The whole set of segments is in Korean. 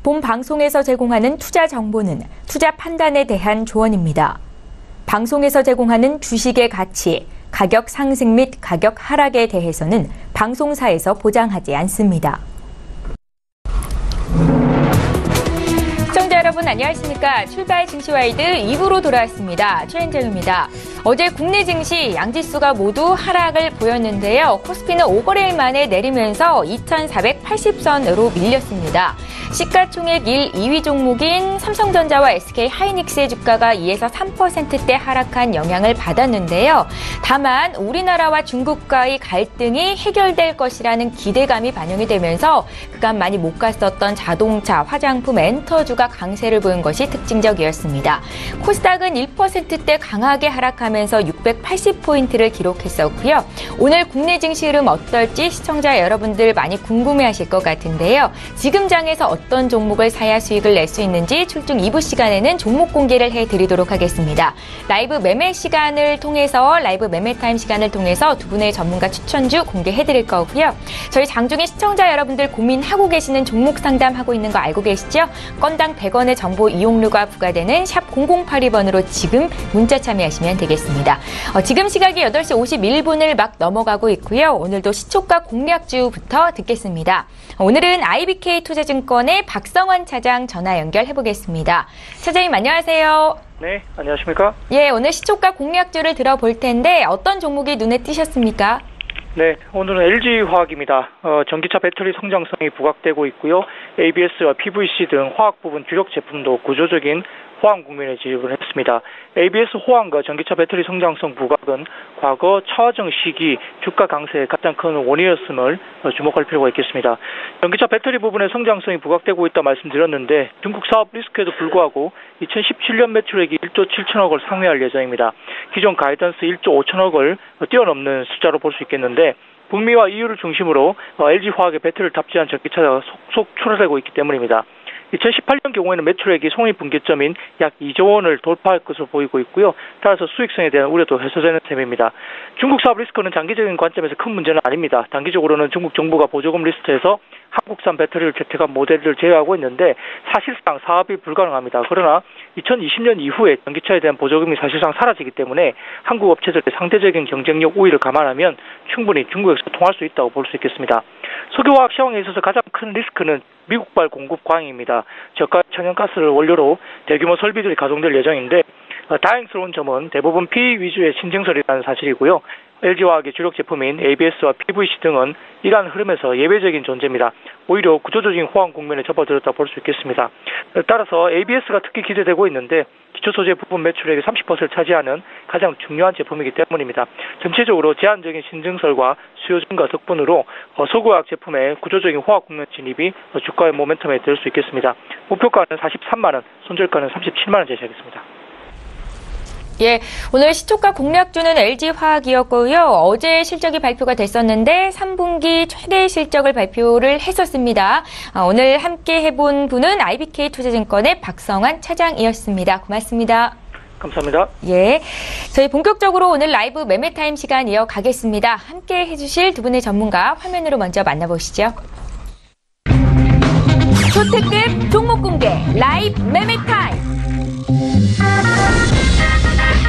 본 방송에서 제공하는 투자 정보는 투자 판단에 대한 조언입니다. 방송에서 제공하는 주식의 가치, 가격 상승 및 가격 하락에 대해서는 방송사에서 보장하지 않습니다. 시청자 여러분 안녕하십니까? 출발 증시와이드 2부로 돌아왔습니다. 최현정입니다. 어제 국내 증시 양지수가 모두 하락을 보였는데요. 코스피는 5거래일 만에 내리면서 2,480선으로 밀렸습니다. 시가총액 1, 2위 종목인 삼성전자와 SK하이닉스의 주가가 2에서 3%대 하락한 영향을 받았는데요. 다만 우리나라와 중국과의 갈등이 해결될 것이라는 기대감이 반영이 되면서 그간 많이 못 갔었던 자동차, 화장품, 엔터주가 강세를 보인 것이 특징적이었습니다. 코스닥은 1%대 강하게 하락하면서 680포인트를 기록했었고요. 오늘 국내 증시 흐름 어떨지 시청자 여러분들 많이 궁금해하실 것 같은데요. 지금 장에서 어떤 종목을 사야 수익을 낼 수 있는지 출중 2부 시간에는 종목 공개를 해드리도록 하겠습니다. 라이브 매매 시간을 통해서 라이브 매매 타임 시간을 통해서 두 분의 전문가 추천주 공개해드릴 거고요. 저희 장중에 시청자 여러분들 고민하고 계시는 종목 상담하고 있는 거 알고 계시죠? 건당 100원의 정보 이용료가 부과되는 샵 0082번으로 지금 문자 참여하시면 되겠습니다. 지금 시각이 8시 51분을 막 넘어가고 있고요. 오늘도 시초가 공략주부터 듣겠습니다. 오늘은 IBK 투자증권의 박성원 차장 전화 연결해보겠습니다. 차장님 안녕하세요. 네, 안녕하십니까? 예, 오늘 시초가 공략주를 들어볼 텐데 어떤 종목이 눈에 띄셨습니까? 네, 오늘은 LG화학입니다. 전기차 배터리 성장성이 부각되고 있고요. ABS와 PVC 등 화학 부분 주력 제품도 구조적인 호황 국면에 진입을 했습니다. ABS 호황과 전기차 배터리 성장성 부각은 과거 차화정 시기 주가 강세의 가장 큰 원인이었음을 주목할 필요가 있겠습니다. 전기차 배터리 부분의 성장성이 부각되고 있다 말씀드렸는데 중국 사업 리스크에도 불구하고 2017년 매출액이 1조 7천억을 상회할 예정입니다. 기존 가이던스 1조 5천억을 뛰어넘는 숫자로 볼 수 있겠는데 북미와 EU를 중심으로 LG화학의 배터리를 탑재한 전기차가 속속 출하되고 있기 때문입니다. 2018년 경우에는 매출액이 손익분기점인 약 2조 원을 돌파할 것으로 보이고 있고요. 따라서 수익성에 대한 우려도 해소되는 셈입니다. 중국 사업 리스크는 장기적인 관점에서 큰 문제는 아닙니다. 단기적으로는 중국 정부가 보조금 리스트에서 한국산 배터리를 채택한 모델을 제외하고 있는데 사실상 사업이 불가능합니다. 그러나 2020년 이후에 전기차에 대한 보조금이 사실상 사라지기 때문에 한국 업체들의 상대적인 경쟁력 우위를 감안하면 충분히 중국에서 통할 수 있다고 볼 수 있겠습니다. 석유화학 시황에 있어서 가장 큰 리스크는 미국발 공급 과잉입니다. 저가 천연가스를 원료로 대규모 설비들이 가동될 예정인데 다행스러운 점은 대부분 PE 위주의 신증설이라는 사실이고요. LG화학의 주력 제품인 ABS와 PVC 등은 이러한 흐름에서 예외적인 존재입니다. 오히려 구조적인 호황 국면에 접어들었다 볼 수 있겠습니다. 따라서 ABS가 특히 기대되고 있는데 기초소재 부분 매출액의 30%를 차지하는 가장 중요한 제품이기 때문입니다. 전체적으로 제한적인 신증설과 수요 증가 덕분으로 석유화학 제품의 구조적인 호황 국면 진입이 주가의 모멘텀에 들 수 있겠습니다. 목표가는 43만 원, 손절가는 37만 원 제시하겠습니다. 예, 오늘 시초가 공략주는 LG화학이었고요. 어제 실적이 발표가 됐었는데 3분기 최대 실적을 발표를 했었습니다. 오늘 함께 해본 분은 IBK 투자증권의 박성환 차장이었습니다. 고맙습니다. 감사합니다. 예, 저희 본격적으로 오늘 라이브 매매타임 시간 이어가겠습니다. 함께 해주실 두 분의 전문가 화면으로 먼저 만나보시죠. 초특급 종목 공개 라이브 매매타임.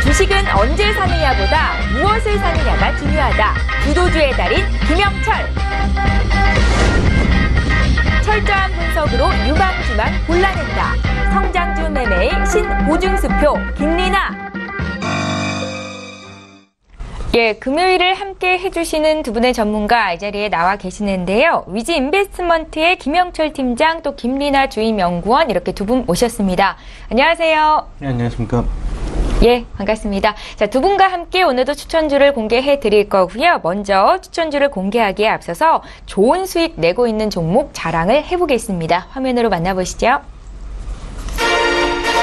주식은 언제 사느냐보다 무엇을 사느냐가 중요하다. 구도주의 달인 김영철. 철저한 분석으로 유망주만 골라낸다. 성장주 매매의 신보증수표 김리나. 예, 금요일을 함께 해주시는 두 분의 전문가 이 자리에 나와 계시는데요. 위지 인베스트먼트의 김영철 팀장 또 김리나 주임연구원 이렇게 두 분 모셨습니다. 안녕하세요. 네, 안녕하십니까. 예, 반갑습니다. 자, 두 분과 함께 오늘도 추천주를 공개해 드릴 거고요. 먼저 추천주를 공개하기에 앞서서 좋은 수익 내고 있는 종목 자랑을 해보겠습니다. 화면으로 만나보시죠.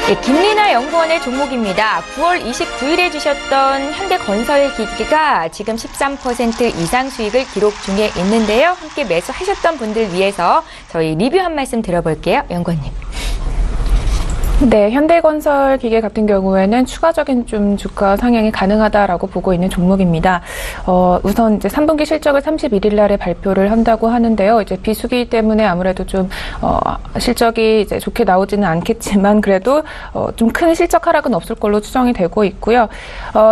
예, 김리나 연구원의 종목입니다. 9월 29일에 주셨던 현대건설기기가 지금 13% 이상 수익을 기록 중에 있는데요. 함께 매수하셨던 분들 위해서 저희 리뷰 한 말씀 들어볼게요. 연구원님. 네, 현대건설 기계 같은 경우에는 추가적인 좀 주가 상향이 가능하다라고 보고 있는 종목입니다. 우선 이제 3분기 실적을 31일 날에 발표를 한다고 하는데요. 이제 비수기 때문에 아무래도 좀 실적이 이제 좋게 나오지는 않겠지만 그래도 좀 큰 실적 하락은 없을 걸로 추정이 되고 있고요.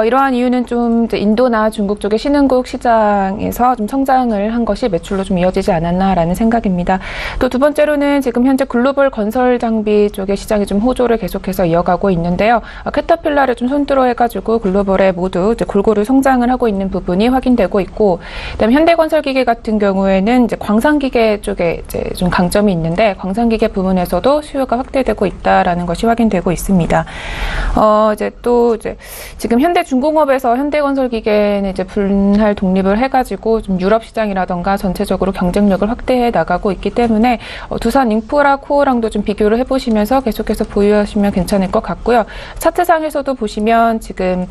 이러한 이유는 좀 이제 인도나 중국 쪽의 신흥국 시장에서 좀 성장을 한 것이 매출로 좀 이어지지 않았나라는 생각입니다. 또 두 번째로는 지금 현재 글로벌 건설 장비 쪽의 시장이 좀 호조를 계속해서 이어가고 있는데요. 캐터필라를 좀 손들어 해가지고 글로벌에 모두 이제 골고루 성장을 하고 있는 부분이 확인되고 있고, 그다음에 현대건설기계 같은 경우에는 이제 광산기계 쪽에 이제 좀 강점이 있는데 광산기계 부분에서도 수요가 확대되고 있다라는 것이 확인되고 있습니다. 이제 또 이제 지금 현대중공업에서 현대건설기계는 이제 분할 독립을 해가지고 좀 유럽 시장이라던가 전체적으로 경쟁력을 확대해 나가고 있기 때문에 두산 인프라 코어랑도 좀 비교를 해보시면서 계속해서 보유하시면 괜찮을 것 같고요. 차트상에서도 보시면 지금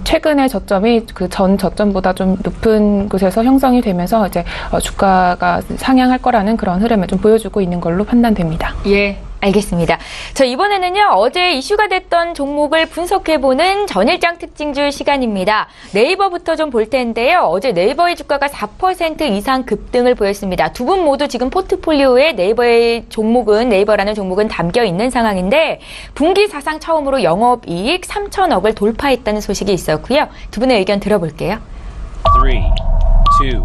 최근의 저점이 그 전 저점보다 좀 높은 곳에서 형성이 되면서 이제 주가가 상향할 거라는 그런 흐름을 좀 보여주고 있는 걸로 판단됩니다. 예. 알겠습니다. 자, 이번에는요, 어제 이슈가 됐던 종목을 분석해보는 전일장 특징주 시간입니다. 네이버부터 좀 볼 텐데요. 어제 네이버의 주가가 4% 이상 급등을 보였습니다. 두 분 모두 지금 포트폴리오에 네이버라는 종목은 담겨 있는 상황인데, 분기 사상 처음으로 영업이익 3천억을 돌파했다는 소식이 있었고요. 두 분의 의견 들어볼게요. 3, 2, 1.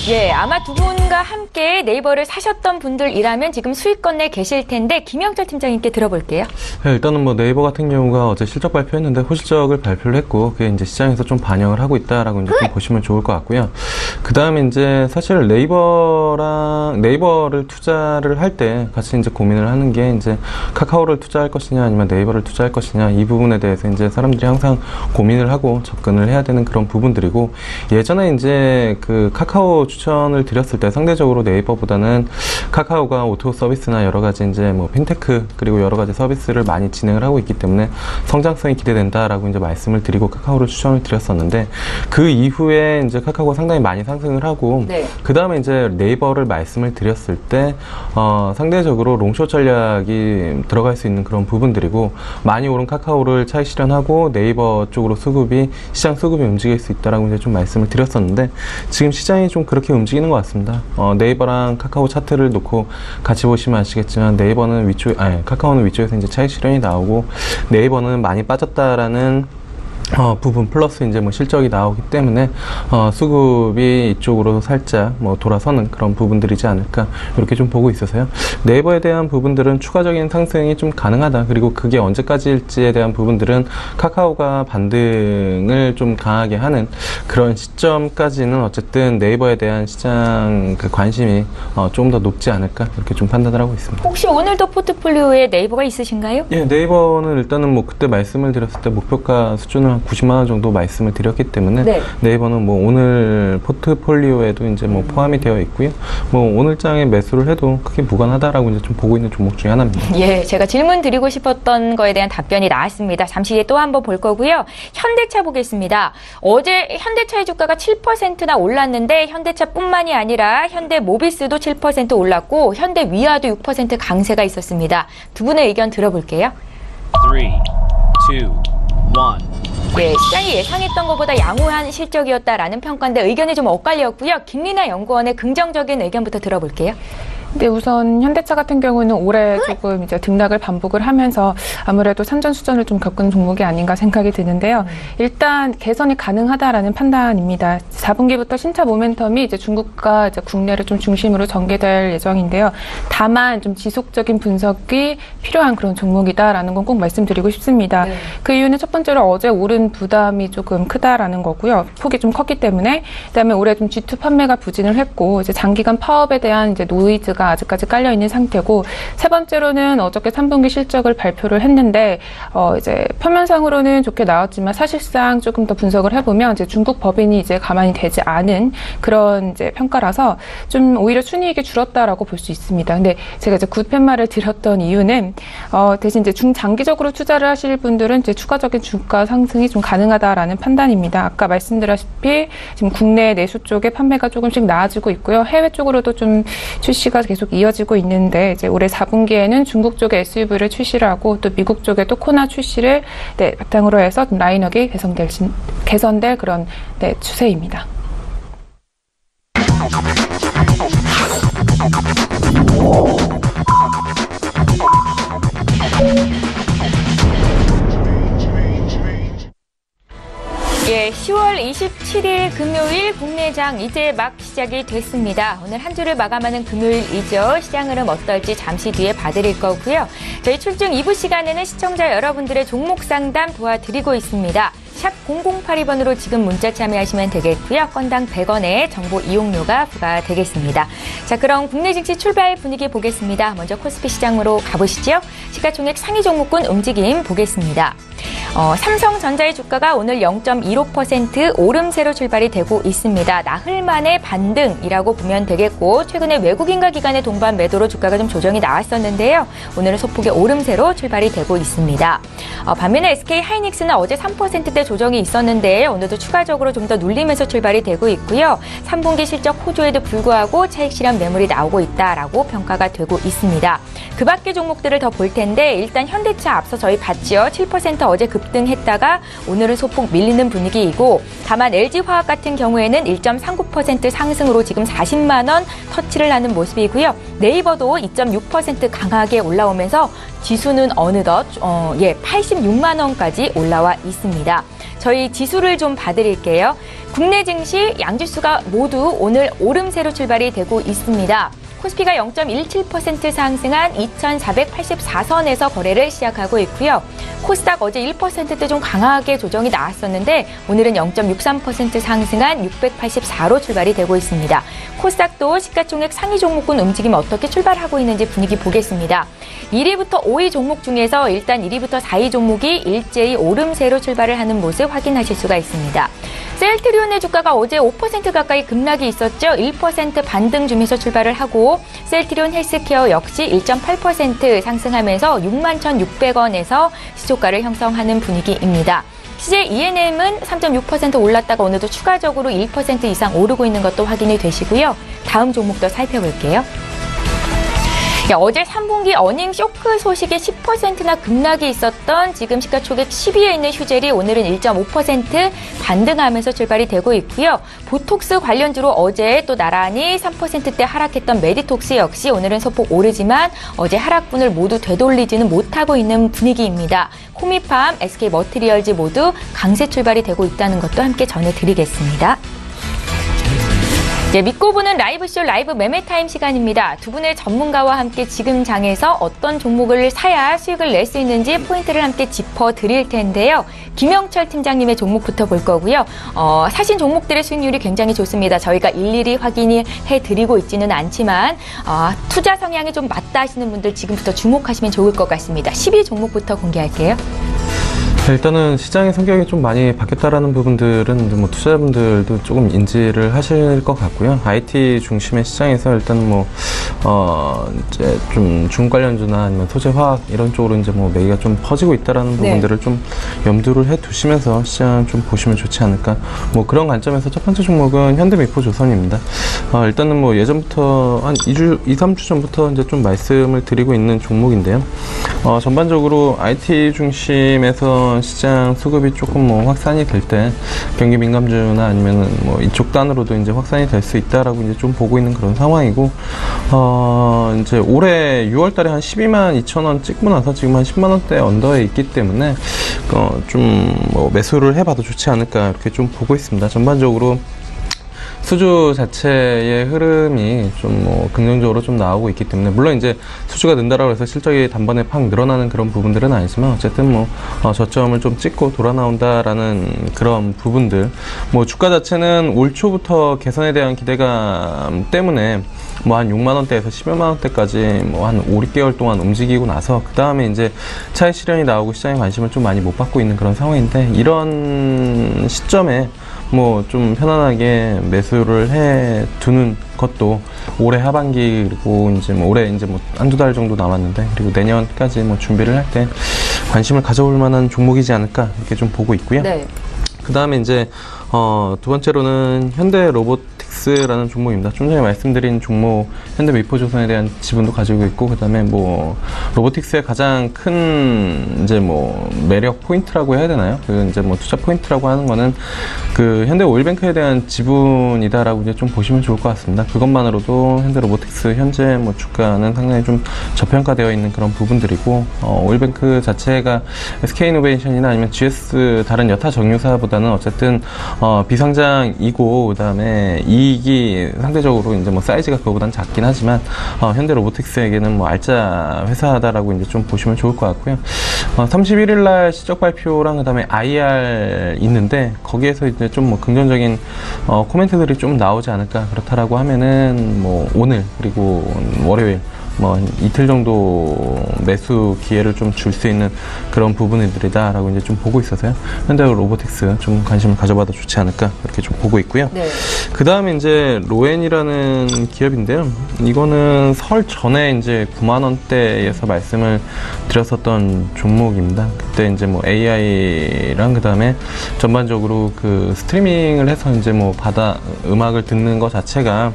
예, 아마 두 분과 함께 네이버를 사셨던 분들이라면 지금 수익권 내 계실 텐데 김영철 팀장님께 들어볼게요. 네, 일단은 뭐 네이버 같은 경우가 어제 실적 발표했는데 호실적을 발표를 했고 그게 이제 시장에서 좀 반영을 하고 있다라고 이제 좀 보시면 좋을 것 같고요. 그 다음에 이제 사실 네이버를 투자를 할 때 같이 이제 고민을 하는 게 이제 카카오를 투자할 것이냐 아니면 네이버를 투자할 것이냐 이 부분에 대해서 이제 사람들이 항상 고민을 하고 접근을 해야 되는 그런 부분들이고, 예전에 이제 그 카카오 추천을 드렸을 때 상대적으로 네이버보다는 카카오가 오토 서비스나 여러 가지 이제 뭐 핀테크 그리고 여러 가지 서비스를 많이 진행을 하고 있기 때문에 성장성이 기대된다라고 이제 말씀을 드리고 카카오를 추천을 드렸었는데, 그 이후에 이제 카카오가 상당히 많이 상승을 하고 네. 그 다음에 이제 네이버를 말씀을 드렸을 때 상대적으로 롱숏 전략이 들어갈 수 있는 그런 부분들이고, 많이 오른 카카오를 차익 실현하고 네이버 쪽으로 시장 수급이 움직일 수 있다라고 이제 좀 말씀을 드렸었는데, 지금 시장이 좀 그렇게 움직이는 것 같습니다. 네이버랑 카카오 차트를 놓고 같이 보시면 아시겠지만 카카오는 위쪽에서 이제 차익 실현이 나오고 네이버는 많이 빠졌다라는 부분 플러스 이제 뭐 실적이 나오기 때문에 수급이 이쪽으로 살짝 뭐 돌아서는 그런 부분들이지 않을까 이렇게 좀 보고 있어서요. 네이버에 대한 부분들은 추가적인 상승이 좀 가능하다. 그리고 그게 언제까지일지에 대한 부분들은 카카오가 반등을 좀 강하게 하는 그런 시점까지는 어쨌든 네이버에 대한 시장 그 관심이 조금 더 높지 않을까 이렇게 좀 판단을 하고 있습니다. 혹시 오늘도 포트폴리오에 네이버가 있으신가요? 예, 네이버는 일단은 뭐 그때 말씀을 드렸을 때 목표가 수준을 한 90만 원 정도 말씀을 드렸기 때문에 네. 네이버는 뭐 오늘 포트폴리오에도 이제 뭐 포함이 되어 있고요. 뭐 오늘 장에 매수를 해도 크게 무관하다라고 이제 좀 보고 있는 종목 중에 하나입니다. 예, 제가 질문 드리고 싶었던 거에 대한 답변이 나왔습니다. 잠시 뒤에 또 한번 볼 거고요. 현대차 보겠습니다. 어제 현대차의 주가가 7%나 올랐는데 현대차뿐만이 아니라 현대모비스도 7% 올랐고 현대위아도 6% 강세가 있었습니다. 두 분의 의견 들어볼게요. 3, 2, 1. 네, 시장이 예상했던 것보다 양호한 실적이었다라는 평가인데 의견이 좀 엇갈렸고요. 김리나 연구원의 긍정적인 의견부터 들어볼게요. 네, 우선 현대차 같은 경우는 올해 조금 이제 등락을 반복을 하면서 아무래도 산전수전을 좀 겪은 종목이 아닌가 생각이 드는데요. 일단 개선이 가능하다라는 판단입니다. 4분기부터 신차 모멘텀이 이제 중국과 이제 국내를 좀 중심으로 전개될 예정인데요. 다만 좀 지속적인 분석이 필요한 그런 종목이다라는 건 꼭 말씀드리고 싶습니다. 네. 그 이유는 첫 번째로 어제 오른 부담이 조금 크다라는 거고요. 폭이 좀 컸기 때문에. 그다음에 올해 좀 G2 판매가 부진을 했고 이제 장기간 파업에 대한 이제 노이즈가 아직까지 깔려 있는 상태고, 세 번째로는 어저께 3분기 실적을 발표를 했는데 이제 표면상으로는 좋게 나왔지만 사실상 조금 더 분석을 해보면 이제 중국 법인이 이제 가만히 되지 않은 그런 이제 평가라서 좀 오히려 순이익이 줄었다라고 볼 수 있습니다. 근데 제가 이제 굿팻말을 드렸던 이유는 대신 이제 중장기적으로 투자를 하실 분들은 이제 추가적인 주가 상승이 좀 가능하다라는 판단입니다. 아까 말씀드렸다시피 지금 국내 내수 쪽에 판매가 조금씩 나아지고 있고요. 해외 쪽으로도 좀 출시가 계속 이어지고 있는데 이제 올해 4분기에는 중국 쪽에 SUV를 출시를 하고 또 미국 쪽에 또 코나 출시를 바탕으로 해서 라인업이 개선될 그런 추세입니다. 예, 10월 27일 금요일 국내장 이제 막 시작이 됐습니다. 오늘 한 주를 마감하는 금요일이죠. 시장 흐름 어떨지 잠시 뒤에 봐드릴 거고요. 저희 출중 2부 시간에는 시청자 여러분들의 종목 상담 도와드리고 있습니다. 샵 0082번으로 지금 문자 참여하시면 되겠고요. 건당 100원의 정보 이용료가 부과되겠습니다. 자, 그럼 국내 증시 출발 분위기 보겠습니다. 먼저 코스피 시장으로 가보시죠. 시가총액 상위 종목군 움직임 보겠습니다. 삼성전자의 주가가 오늘 0.15% 오름세로 출발이 되고 있습니다. 나흘 만에 반등이라고 보면 되겠고 최근에 외국인과 기관의 동반 매도로 주가가 좀 조정이 나왔었는데요. 오늘은 소폭의 오름세로 출발이 되고 있습니다. 반면에 SK하이닉스는 어제 3%대 조정이 있었는데 오늘도 추가적으로 좀 더 눌리면서 출발이 되고 있고요. 3분기 실적 호조에도 불구하고 차익 실현 매물이 나오고 있다라고 평가가 되고 있습니다. 그 밖의 종목들을 더 볼 텐데 일단 현대차 앞서 저희 봤죠. 7% 어제 급등했다가 오늘은 소폭 밀리는 분위기이고 다만 LG화학 같은 경우에는 1.39% 상승으로 지금 40만 원 터치를 하는 모습이고요. 네이버도 2.6% 강하게 올라오면서 지수는 어느덧 86만 원까지 올라와 있습니다. 저희 지수를 좀 봐드릴게요. 국내 증시 양지수가 모두 오늘 오름세로 출발이 되고 있습니다. 코스피가 0.17% 상승한 2,484선에서 거래를 시작하고 있고요. 코스닥 어제 1%대 좀 강하게 조정이 나왔었는데 오늘은 0.63% 상승한 684로 출발이 되고 있습니다. 코스닥도 시가총액 상위 종목군 움직임 어떻게 출발하고 있는지 분위기 보겠습니다. 1위부터 5위 종목 중에서 일단 1위부터 4위 종목이 일제히 오름세로 출발을 하는 모습 확인하실 수가 있습니다. 셀트리온의 주가가 어제 5% 가까이 급락이 있었죠. 1% 반등 중에서 출발을 하고 셀트리온 헬스케어 역시 1.8% 상승하면서 61,600원에서 시초가를 형성하는 분위기입니다. CJ ENM은 3.6% 올랐다가 오늘도 추가적으로 1% 이상 오르고 있는 것도 확인이 되시고요. 다음 종목도 살펴볼게요. 어제 3분기 어닝 쇼크 소식에 10%나 급락이 있었던 지금 시가총액 10위에 있는 휴젤이 오늘은 1.5% 반등하면서 출발이 되고 있고요. 보톡스 관련주로 어제 또 나란히 3%대 하락했던 메디톡스 역시 오늘은 소폭 오르지만 어제 하락분을 모두 되돌리지는 못하고 있는 분위기입니다. 코미팜, SK머티리얼즈 모두 강세 출발이 되고 있다는 것도 함께 전해드리겠습니다. 믿고 보는 라이브쇼 라이브 매매타임 시간입니다. 두 분의 전문가와 함께 지금 장에서 어떤 종목을 사야 수익을 낼 수 있는지 포인트를 함께 짚어드릴 텐데요. 김영철 팀장님의 종목부터 볼 거고요. 사신 종목들의 수익률이 굉장히 좋습니다. 저희가 일일이 확인해드리고 있지는 않지만 투자 성향이 좀 맞다 하시는 분들 지금부터 주목하시면 좋을 것 같습니다. 10위 종목부터 공개할게요. 일단은 시장의 성격이 좀 많이 바뀌었다라는 부분들은 뭐 투자자분들도 조금 인지를 하실 것 같고요. IT 중심의 시장에서 일단 이제 좀 중국 관련주나 아니면 소재 화학 이런 쪽으로 이제 매기가 좀 퍼지고 있다라는 부분들을 좀 염두를 해 두시면서 시장 좀 보시면 좋지 않을까. 그런 관점에서 첫 번째 종목은 현대미포조선입니다. 일단은 예전부터 한 2, 3주 전부터 이제 좀 말씀을 드리고 있는 종목인데요. 전반적으로 IT 중심에서 시장 수급이 조금 확산이 될 때 경기 민감주나 아니면은 이쪽 단으로도 이제 확산이 될 수 있다라고 이제 좀 보고 있는 그런 상황이고, 이제 올해 6월달에 한 122,000원 찍고 나서 지금 한 10만원대 언더에 있기 때문에 좀 매수를 해봐도 좋지 않을까 이렇게 좀 보고 있습니다. 전반적으로 수주 자체의 흐름이 좀 긍정적으로 좀 나오고 있기 때문에, 물론 이제 수주가 는다라고 해서 실적이 단번에 팍 늘어나는 그런 부분들은 아니지만 어쨌든 저점을 좀 찍고 돌아 나온다라는 그런 부분들, 주가 자체는 올 초부터 개선에 대한 기대감 때문에 한 6만원대에서 11만원대까지 한 5, 6개월 동안 움직이고 나서 그 다음에 이제 차익 실현이 나오고 시장의 관심을 좀 많이 못 받고 있는 그런 상황인데, 이런 시점에 좀 편안하게 매수를 해 두는 것도 올해 하반기, 그리고 이제 올해 이제 한두 달 정도 남았는데, 그리고 내년까지 준비를 할 때 관심을 가져볼 만한 종목이지 않을까 이렇게 좀 보고 있고요. 네. 그 다음에 이제 두 번째로는 현대 로보틱스라는 종목입니다. 좀 전에 말씀드린 종목 현대 미포조선에 대한 지분도 가지고 있고, 그다음에 뭐 로보틱스의 가장 큰 이제 뭐 매력 포인트라고 해야 되나요? 그 이제 뭐 투자 포인트라고 하는 거는 그 현대 오일뱅크에 대한 지분이다라고 이제 좀 보시면 좋을 것 같습니다. 그것만으로도 현대 로보틱스 현재 뭐 주가는 상당히 좀 저평가되어 있는 그런 부분들이고, 오일뱅크 자체가 SK이노베이션이나 아니면 GS 다른 여타 정유사보다는 어쨌든 비상장이고, 그다음에 이익이 상대적으로 이제 뭐 사이즈가 그거보다는 작긴 하지만 현대 로보틱스에게는 뭐 알짜 회사다라고 이제 좀 보시면 좋을 것 같고요. 31일 날 실적 발표랑 그다음에 IR 있는데 거기에서 이제 좀 뭐 긍정적인 코멘트들이 좀 나오지 않을까. 그렇다라고 하면은 뭐 오늘 그리고 월요일 뭐 이틀 정도 매수 기회를 좀 줄 수 있는 그런 부분들이다라고 이제 좀 보고 있어서요. 현대 로보틱스 좀 관심을 가져봐도 좋지 않을까 그렇게 좀 보고 있고요. 네. 그 다음에 이제 로엔이라는 기업인데요. 이거는 설 전에 이제 9만 원대에서 말씀을 드렸었던 종목입니다. 그때 이제 뭐 AI랑 그 다음에 전반적으로 그 스트리밍을 해서 이제 뭐 음악을 듣는 것 자체가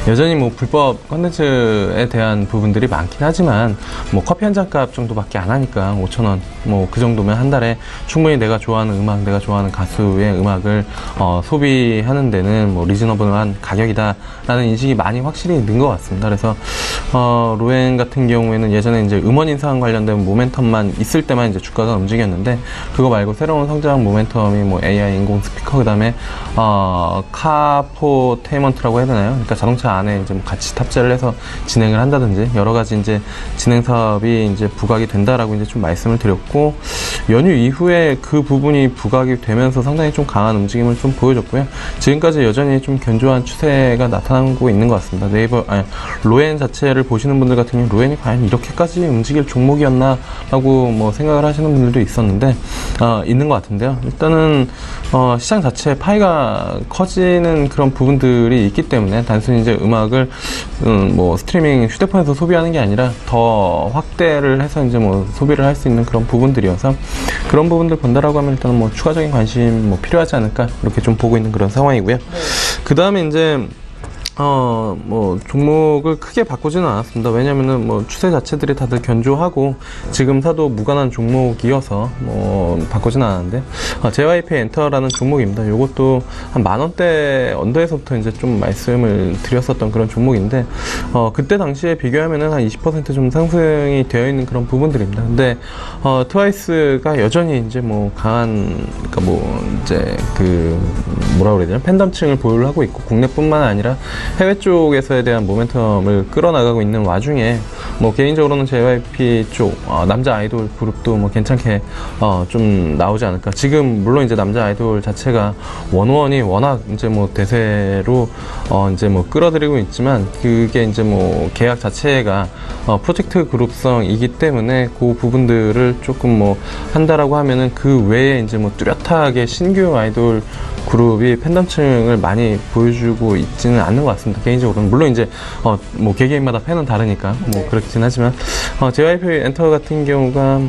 여전히 뭐 불법 컨텐츠에 대한 부분들이 많긴 하지만 뭐 커피 한 잔 값 정도밖에 안 하니까 5,000원 뭐 그 정도면 한 달에 충분히 내가 좋아하는 음악, 내가 좋아하는 가수의 음악을 소비하는 데는 뭐 리즈너블한 가격이다라는 인식이 많이 확실히 는 것 같습니다. 그래서 로엔 같은 경우에는 예전에 이제 음원 인상 관련된 모멘텀만 있을 때만 이제 주가가 움직였는데, 그거 말고 새로운 성장 모멘텀이 뭐 AI 인공 스피커, 그다음에 카포테이먼트라고 해야 되나요? 그러니까 자동차 안에 이제 뭐 같이 탑재를 해서 진행을 한다든지 여러 가지 이제 진행 사업이 이제 부각이 된다라고 이제 좀 말씀을 드렸고, 연휴 이후에 그 부분이 부각이 되면서 상당히 좀 강한 움직임을 좀 보여줬고요. 지금까지 여전히 좀 견조한 추세가 나타나고 있는 것 같습니다. 로엔 자체를 보시는 분들 같은 경우 로엔이 과연 이렇게까지 움직일 종목이었나라고 뭐 생각을 하시는 분들도 있었는데 있는 것 같은데요. 일단은 시장 자체 파이가 커지는 그런 부분들이 있기 때문에 단순히 이제 음악을 뭐 스트리밍 휴대폰에서 소비하는 게 아니라 더 확대를 해서 이제 뭐 소비를 할 수 있는 그런 부분들이어서 그런 부분들 본다라고 하면 일단은 뭐 추가적인 관심 뭐 필요하지 않을까 이렇게 좀 보고 있는 그런 상황이고요. 그 다음에 이제 뭐 종목을 크게 바꾸지는 않았습니다. 왜냐면은 뭐 추세 자체들이 다들 견조하고 지금 사도 무관한 종목이어서 뭐 바꾸지는 않았는데, JYP 엔터라는 종목입니다. 요것도 한 10,000원대 언더에서부터 이제 좀 말씀을 드렸었던 그런 종목인데, 그때 당시에 비교하면은 한 20% 좀 상승이 되어 있는 그런 부분들입니다. 근데 트와이스가 여전히 이제 뭐 강한, 그러니까 뭐 이제 그 뭐라 그래야 되나, 팬덤층을 보유를 하고 있고, 국내뿐만 아니라 해외 쪽에서에 대한 모멘텀을 끌어나가고 있는 와중에 뭐 개인적으로는 JYP 쪽 남자 아이돌 그룹도 뭐 괜찮게 좀 나오지 않을까. 지금 물론 이제 남자 아이돌 자체가 원원이 워낙 이제 뭐 대세로 이제 뭐 끌어들이고 있지만, 그게 이제 뭐 계약 자체가 프로젝트 그룹성이기 때문에 그 부분들을 조금 뭐 한다라고 하면은 그 외에 이제 뭐 뚜렷하게 신규 아이돌 그룹이 팬덤층을 많이 보여주고 있지는 않는 것 같습니다. 개인적으로는. 물론 이제 뭐 개개인마다 팬은 다르니까 뭐 그렇긴 하지만 JYP 엔터 같은 경우가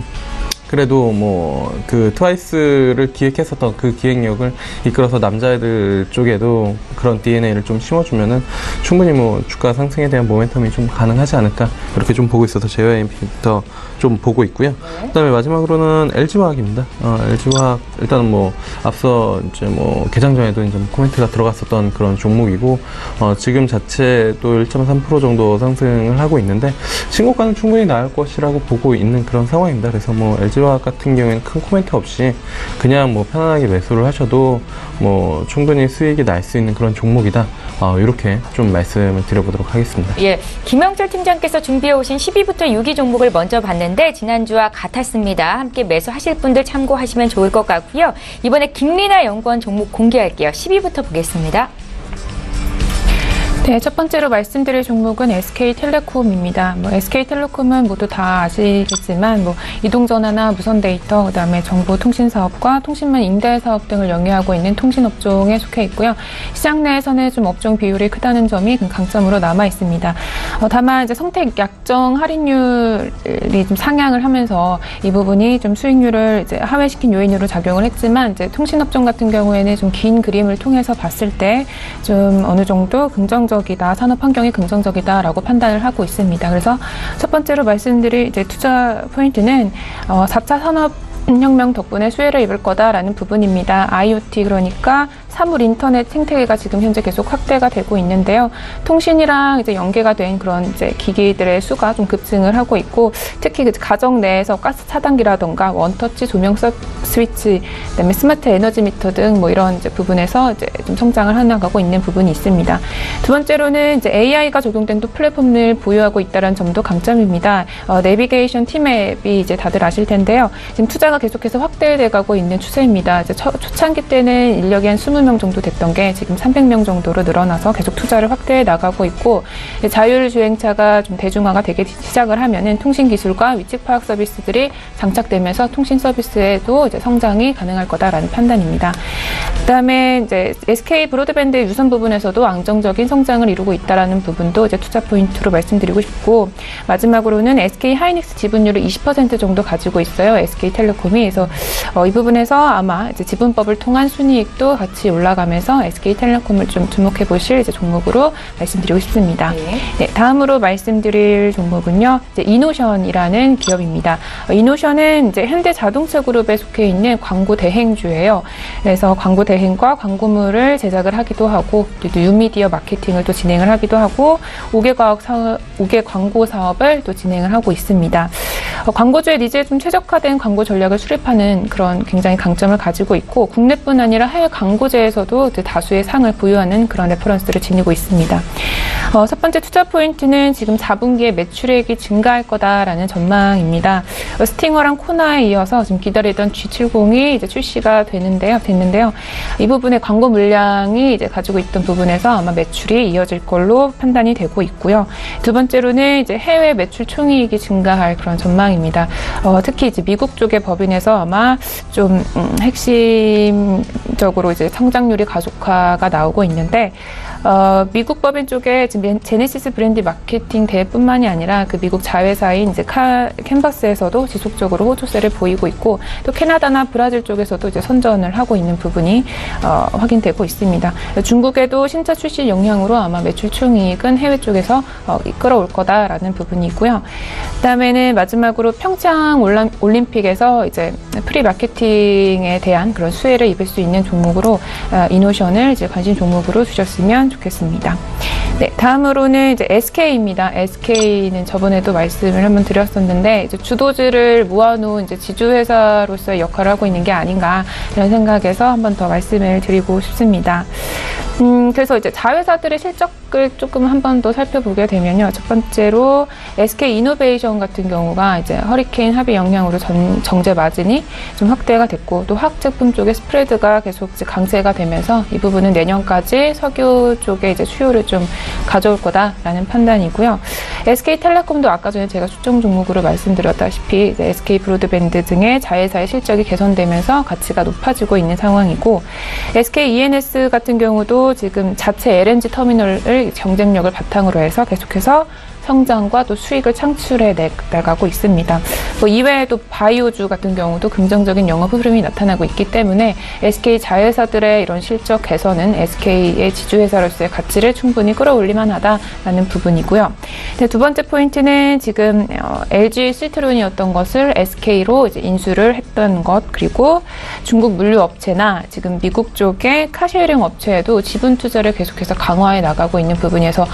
그래도 뭐 그 트와이스를 기획했었던 그 기획력을 이끌어서 남자애들 쪽에도 그런 DNA를 좀 심어주면은 충분히 뭐 주가 상승에 대한 모멘텀이 좀 가능하지 않을까 이렇게 좀 보고 있어서 JYP부터 좀 보고 있고요. 그다음에 마지막으로는 LG화학입니다. LG화학 일단은 뭐 앞서 이제 뭐 개장 전에도 이제 코멘트가 들어갔었던 그런 종목이고, 지금 자체도 1.3% 정도 상승을 하고 있는데 신고가는 충분히 나올 것이라고 보고 있는 그런 상황입니다. 그래서 뭐 LG화학 같은 경우에는 큰 코멘트 없이 그냥 뭐 편안하게 매수를 하셔도 뭐 충분히 수익이 날 수 있는 그런 종목이다. 이렇게 좀 말씀을 드려보도록 하겠습니다. 예, 김영철 팀장께서 준비해 오신 10위부터 6위 종목을 먼저 봤는데 지난주와 같았습니다. 함께 매수하실 분들 참고하시면 좋을 것 같고요. 이번에 김리나 연구원 종목 공개할게요. 10위부터 보겠습니다. 네, 첫 번째로 말씀드릴 종목은 SK텔레콤입니다. SK텔레콤은 모두 다 아시겠지만 이동전화나 무선데이터, 그다음에 정보통신사업과 통신망 임대사업 등을 영위하고 있는 통신업종에 속해 있고요. 시장 내에서는 좀 업종 비율이 크다는 점이 강점으로 남아 있습니다. 다만 이제 성택 약정 할인율이 좀 상향을 하면서 이 부분이 좀 수익률을 이제 하회시킨 요인으로 작용을 했지만 이제 통신업종 같은 경우에는 좀 긴 그림을 통해서 봤을 때 좀 어느 정도 긍정적이다, 산업 환경이 긍정적이다라고 판단을 하고 있습니다. 그래서 첫 번째로 말씀드릴 이제 투자 포인트는 4차 산업혁명 덕분에 수혜를 입을 거다라는 부분입니다. IoT, 그러니까 사물 인터넷 생태계가 지금 현재 계속 확대가 되고 있는데요. 통신이랑 이제 연계가 된 그런 이제 기기들의 수가 좀 급증을 하고 있고, 특히 그 가정 내에서 가스 차단기라던가 원터치 조명 스위치, 그다음에 스마트 에너지 미터 등 이런 이제 부분에서 이제 좀 성장을 해나가고 있는 부분이 있습니다. 두 번째로는 이제 AI가 적용된 또 플랫폼을 보유하고 있다는 점도 강점입니다. 내비게이션 T맵이 이제 다들 아실 텐데요. 지금 투자가 계속해서 확대돼 가고 있는 추세입니다. 이제 초창기 때는 인력이 한 20명 정도 됐던 게 지금 300명 정도로 늘어나서 계속 투자를 확대해 나가고 있고, 자율주행차가 좀 대중화가 되기 시작을 하면은 통신기술과 위치 파악 서비스들이 장착되면서 통신 서비스에도 이제 성장이 가능할 거다라는 판단입니다. 그다음에 이제 SK 브로드밴드 유선 부분에서도 안정적인 성장을 이루고 있다라는 부분도 이제 투자 포인트로 말씀드리고 싶고, 마지막으로는 SK 하이닉스 지분율을 20% 정도 가지고 있어요. SK텔레콤이. 그래서 이 부분에서 아마 이제 지분법을 통한 순이익도 같이 올라가면서 SK텔레콤을 좀 주목해 보실 이제 종목으로 말씀드리고 싶습니다. 네, 다음으로 말씀드릴 종목은요, 이제 이노션이라는 기업입니다. 이노션은 이제 현대자동차 그룹에 속해 있는 광고 대행주예요. 그래서 광고 대행과 광고물을 제작을 하기도 하고, 또 뉴미디어 마케팅을 또 진행을 하기도 하고, 5개 광고 사업을 또 진행을 하고 있습니다. 광고주의 니즈에 좀 최적화된 광고 전략을 수립하는 그런 굉장히 강점을 가지고 있고, 국내뿐 아니라 해외 광고제에서도 다수의 상을 보유하는 그런 레퍼런스를 지니고 있습니다. 첫 번째 투자 포인트는 지금 4분기에 매출액이 증가할 거다라는 전망입니다. 스팅어랑 코나에 이어서 지금 기다리던 G70이 이제 출시가 됐는데요. 이 부분의 광고 물량이 이제 가지고 있던 부분에서 아마 매출이 이어질 걸로 판단이 되고 있고요. 두 번째로는 이제 해외 매출 총이익이 증가할 그런 전망입니다. 특히 이제 미국 쪽의 법인에서 아마 좀 핵심적으로 이제 성장률이 가속화가 나오고 있는데, 미국 법인 쪽에 지금 제네시스 브랜드 마케팅 대회뿐만이 아니라 그 미국 자회사인 이제 캔버스에서도 지속적으로 호조세를 보이고 있고, 또 캐나다나 브라질 쪽에서도 이제 선전을 하고 있는 부분이 확인되고 있습니다. 중국에도 신차 출시 영향으로 아마 매출 총이익은 해외 쪽에서 끌어올 거다라는 부분이 있고요. 그다음에는 마지막으로 평창 올림픽에서 이제 프리 마케팅에 대한 그런 수혜를 입을 수 있는 종목으로 이노션을 이제 관심 종목으로 주셨으면 좋겠습니다. 네, 다음으로는 이제 SK입니다. SK는 저번에도 말씀을 한번 드렸었는데, 이제 주도주를 모아놓은 이제 지주회사로서의 역할을 하고 있는 게 아닌가 이런 생각에서 한번 더 말씀을 드리고 싶습니다. 그래서 이제 자회사들의 실적을 조금 한 번 더 살펴보게 되면요. 첫 번째로 SK 이노베이션 같은 경우가 이제 허리케인 합의 영향으로 정제 마진이 좀 확대가 됐고, 또 화학 제품 쪽의 스프레드가 계속 이제 강세가 되면서 이 부분은 내년까지 석유 쪽에 이제 수요를 좀 가져올 거다라는 판단이고요. SK텔레콤도 아까 전에 제가 수정 종목으로 말씀드렸다시피 이제 SK 브로드밴드 등의 자회사의 실적이 개선되면서 가치가 높아지고 있는 상황이고, SK ENS 같은 경우도 지금 자체 LNG 터미널을 경쟁력을 바탕으로 해서 계속해서 성장과 또 수익을 창출해 나가고 있습니다. 이외에도 바이오주 같은 경우도 긍정적인 영업 흐름이 나타나고 있기 때문에 SK 자회사들의 이런 실적 개선은 SK의 지주회사로서의 가치를 충분히 끌어올릴 만하다라는 부분이고요. 네, 두 번째 포인트는 지금 LG 시트론이었던 것을 SK로 이제 인수를 했던 것, 그리고 중국 물류 업체나 지금 미국 쪽의 카쉐어링 업체에도 지분 투자를 계속해서 강화해 나가고 있는 부분에서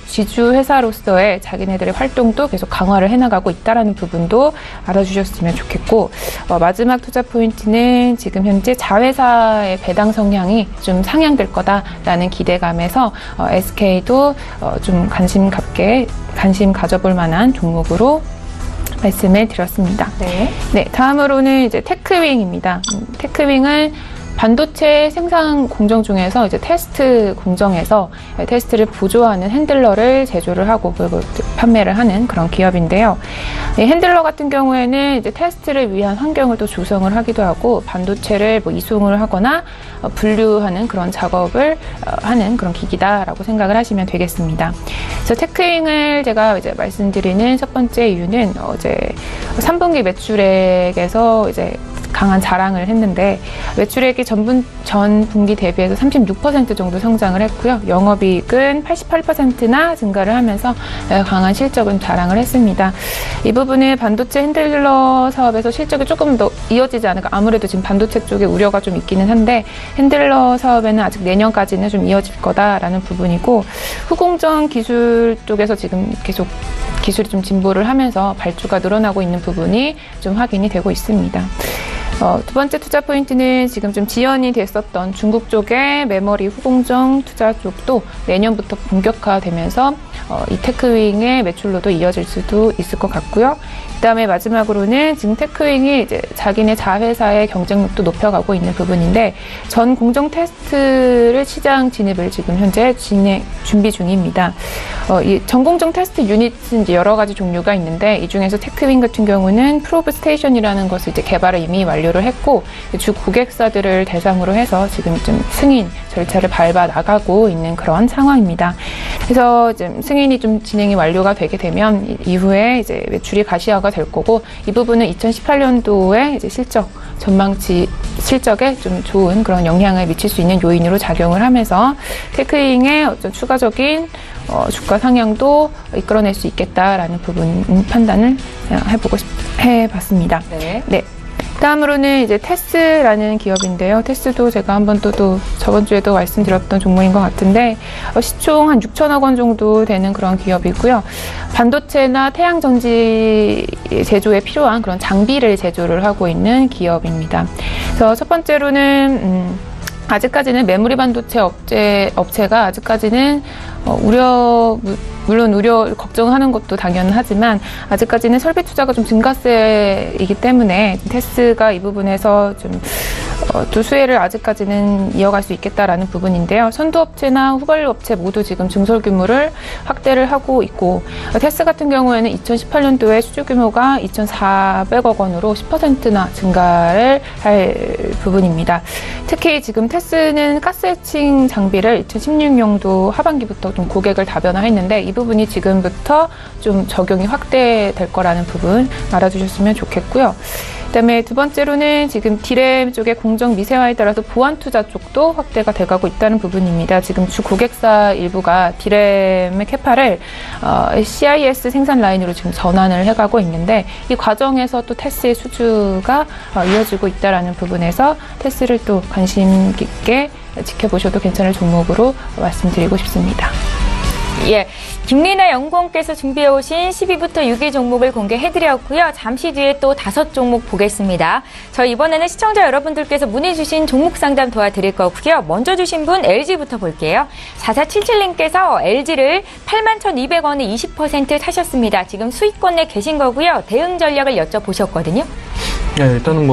지주회사로서의 자기네들의 활동도 계속 강화를 해나가고 있다는 부분도 알아주셨으면 좋겠고, 마지막 투자 포인트는 지금 현재 자회사의 배당 성향이 좀 상향될 거다라는 기대감에서 SK도 좀 관심 가져볼 만한 종목으로 말씀을 드렸습니다. 네, 다음으로는 이제 테크윙입니다. 테크윙은 반도체 생산 공정 중에서 이제 테스트 공정에서 테스트를 보조하는 핸들러를 제조를 하고 그리고 판매를 하는 그런 기업인데요. 이 핸들러 같은 경우에는 이제 테스트를 위한 환경을 또 조성을 하기도 하고 반도체를 뭐 이송을 하거나 분류하는 그런 작업을 하는 그런 기기다라고 생각을 하시면 되겠습니다. 그래서 테크윙을 제가 이제 말씀드리는 첫 번째 이유는 어제 3분기 매출액에서 이제 강한 자랑을 했는데 매출액이 전 분기 대비해서 36% 정도 성장을 했고요. 영업이익은 88%나 증가를 하면서 강한 실적은 자랑을 했습니다. 이 부분은 반도체 핸들러 사업에서 실적이 조금 더 이어지지 않을까. 아무래도 지금 반도체 쪽에 우려가 좀 있기는 한데 핸들러 사업에는 아직 내년까지는 좀 이어질 거다라는 부분이고 후공정 기술 쪽에서 지금 계속 기술이 좀 진보를 하면서 발주가 늘어나고 있는 부분이 좀 확인이 되고 있습니다. 두 번째 투자 포인트는 지금 좀 지연이 됐었던 중국 쪽의 메모리 후공정 투자 쪽도 내년부터 본격화되면서 이 테크윙의 매출로도 이어질 수도 있을 것 같고요. 그다음에 마지막으로는 지금 테크윙이 이제 자기네 자회사의 경쟁력도 높여가고 있는 부분인데 전 공정 테스트를 시장 진입을 지금 현재 준비 중입니다. 이 전 공정 테스트 유닛은 이제 여러 가지 종류가 있는데 이 중에서 테크윙 같은 경우는 프로브 스테이션이라는 것을 이제 개발을 이미 완료를 했고 주 고객사들을 대상으로 해서 지금 좀 승인 절차를 밟아 나가고 있는 그런 상황입니다. 그래서 지금 승인이 좀 진행이 완료가 되게 되면 이후에 이제 매출이 가시화가 될 거고 이 부분은 2018년도에 이제 전망치 실적에 좀 좋은 그런 영향을 미칠 수 있는 요인으로 작용을 하면서 테크윙의 어떤 추가적인 주가 상향도 이끌어낼 수 있겠다라는 부분 판단을 해봤습니다. 네. 다음으로는 이제 테스라는 기업인데요. 테스도 제가 한번 또 저번 주에도 말씀드렸던 종목인 것 같은데 시총 한 6천억 원 정도 되는 그런 기업이고요. 반도체나 태양전지 제조에 필요한 그런 장비를 제조를 하고 있는 기업입니다. 그래서 첫 번째로는 아직까지는 메모리 반도체 업체가 아직까지는 물론 우려 걱정하는 것도 당연하지만 아직까지는 설비 투자가 좀 증가세이기 때문에 테스가 이 부분에서 좀 또 수혜를 아직까지는 이어갈 수 있겠다라는 부분인데요. 선두업체나 후발업체 모두 지금 증설 규모를 확대를 하고 있고 테스 같은 경우에는 2018년도에 수주 규모가 2,400억 원으로 10%나 증가를 할 부분입니다. 특히 지금 테스는 가스 해칭 장비를 2016년도 하반기부터 좀 고객을 다변화했는데 이 부분이 지금부터 좀 적용이 확대될 거라는 부분 알아두셨으면 좋겠고요. 그다음에 두 번째로는 지금 디램 쪽의 공정 미세화에 따라서 보안 투자 쪽도 확대가 돼가고 있다는 부분입니다. 지금 주 고객사 일부가 디램의 캐파를 CIS 생산 라인으로 지금 전환을 해가고 있는데 이 과정에서 또 테스의 수주가 이어지고 있다는 부분에서 테스를 또 관심 깊게 지켜보셔도 괜찮을 종목으로 말씀드리고 싶습니다. 예, 김리나 연구원께서 준비해오신 10위부터 6위 종목을 공개해드렸고요. 잠시 뒤에 또 5종목 보겠습니다. 저희 이번에는 시청자 여러분들께서 문의주신 종목 상담 도와드릴 거고요. 먼저 주신 분 LG부터 볼게요. 4477님께서 LG를 81,200원에 20% 사셨습니다. 지금 수익권에 계신 거고요. 대응 전략을 여쭤보셨거든요. 네, 일단은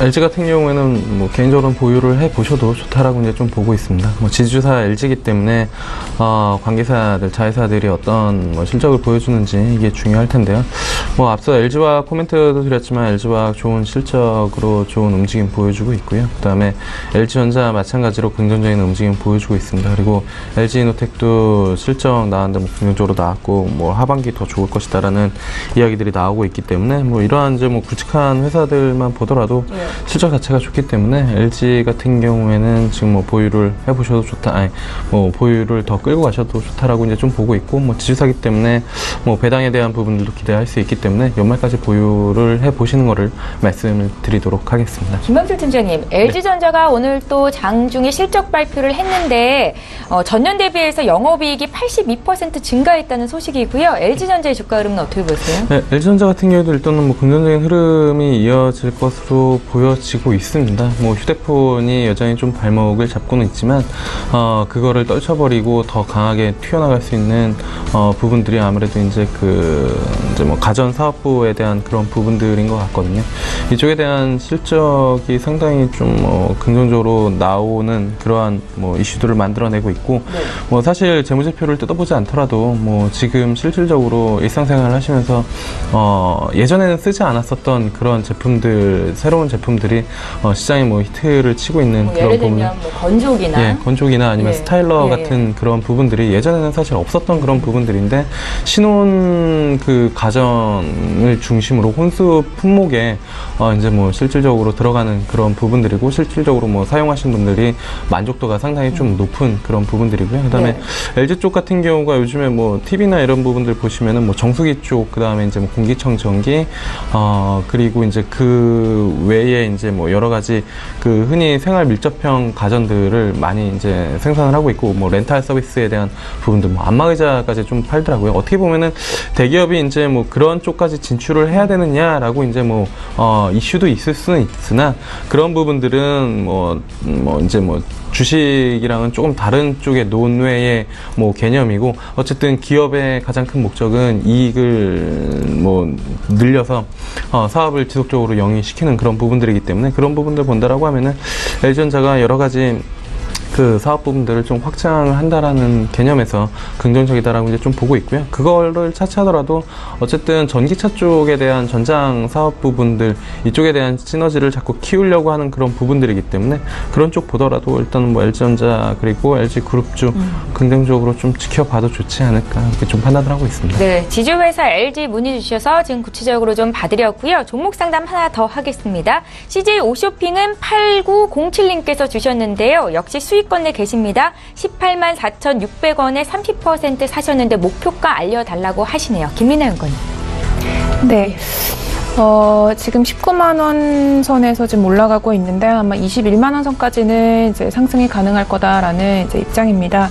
LG 같은 경우에는 개인적으로는 보유를 해보셔도 좋다라고 이제 좀 보고 있습니다. 지주사 LG이기 때문에, 관계사들, 자회사들이 어떤 실적을 보여주는지 이게 중요할 텐데요. 앞서 LG화학 코멘트도 드렸지만 LG화학 좋은 실적으로 좋은 움직임 보여주고 있고요. 그 다음에 LG전자 마찬가지로 긍정적인 움직임 보여주고 있습니다. 그리고 LG이노텍도 실적 나왔는데 긍정적으로 나왔고, 하반기 더 좋을 것이다라는 이야기들이 나오고 있기 때문에, 이러한 이제 굵직한 회사들만 보더라도 실적 자체가 좋기 때문에 LG 같은 경우에는 지금 보유를 해보셔도 좋다. 보유를 더 끌고 가셔도 좋다라고 이제 좀 보고 있고, 지주사기 때문에 배당에 대한 부분들도 기대할 수 있기 때문에 연말까지 보유를 해보시는 거를 말씀을 드리도록 하겠습니다. 김범실 팀장님, LG전자가 오늘 또 장중에 실적 발표를 했는데 전년 대비해서 영업이익이 82% 증가했다는 소식이고요. LG전자의 주가 흐름은 어떻게 보세요? 네, LG전자 같은 경우에도 일단은 긍정적인 흐름이 이어질 것으로 보여지고 있습니다. 뭐 휴대폰이 여전히 좀 발목을 잡고는 있지만 그거를 떨쳐버리고 더 강하게 튀어나갈 수 있는 부분들이 아무래도 이제 뭐 가전사업부에 대한 그런 부분들인 것 같거든요. 이쪽에 대한 실적이 상당히 좀 긍정적으로 나오는 그러한 뭐 이슈들을 만들어내고 있고, 네. 뭐 사실 재무제표를 뜯어보지 않더라도 뭐 지금 실질적으로 일상생활을 하시면서 예전에는 쓰지 않았었던 그런 제품들, 새로운 제품들이 시장에 뭐 히트를 치고 있는 뭐 그런 예를 부분. 들면 뭐 건조기나, 예, 건조기나 아니면 예. 스타일러 예, 같은 그런 부분들이 예전에는 사실 없었던 그런 부분들인데, 신혼 가전을 중심으로 혼수 품목에 이제 뭐 실질적으로 들어가는 그런 부분들이고, 실질적으로 뭐 사용하신 분들이 만족도가 상당히 좀 높은 그런 부분들이고요. 그다음에 LG 쪽 같은 경우가 요즘에 뭐 TV나 이런 부분들 보시면은 뭐 정수기 쪽, 그다음에 이제 뭐 공기청정기, 그리고 이제 그 외에 이제 뭐 여러 가지 흔히 생활 밀접형 가전들을 많이 이제 생산을 하고 있고, 뭐 렌탈 서비스에 대한 부분들, 뭐 안마의자까지 좀 팔더라고요. 어떻게 보면은 대기업이 이제 뭐 그런 쪽까지 진출을 해야 되느냐라고 이제 뭐 이슈도 있을 수는 있으나, 그런 부분들은 이제 주식이랑은 조금 다른 쪽의 논외의 뭐 개념이고, 어쨌든 기업의 가장 큰 목적은 이익을 뭐 늘려서 사업을 지속적으로 영위시키는 그런 부분들이기 때문에, 그런 부분들 본다라고 하면은 LG전자가 여러 가지 사업 부분들을 좀 확장을 한다라는 개념에서 긍정적이다라고 이제 좀 보고 있고요. 그거를 차치하더라도 어쨌든 전기차 쪽에 대한 전장 사업 부분들, 이쪽에 대한 시너지를 자꾸 키우려고 하는 그런 부분들이기 때문에, 그런 쪽 보더라도 일단은 뭐 LG전자 그리고 LG그룹주 긍정적으로 좀 지켜봐도 좋지 않을까, 이렇게 좀 판단을 하고 있습니다. 네, 지주회사 LG 문의 주셔서 지금 구체적으로 좀 봐드렸고요. 종목 상담 하나 더 하겠습니다. CJ 오쇼핑은 8907님께서 주셨는데요. 역시 수익권에 계십니다. 184,600원에 30% 사셨는데 목표가 알려달라고 하시네요. 김민아 연구원님. 네. 지금 19만 원 선에서 지금 올라가고 있는데, 아마 21만 원 선까지는 이제 상승이 가능할 거다라는 이제 입장입니다.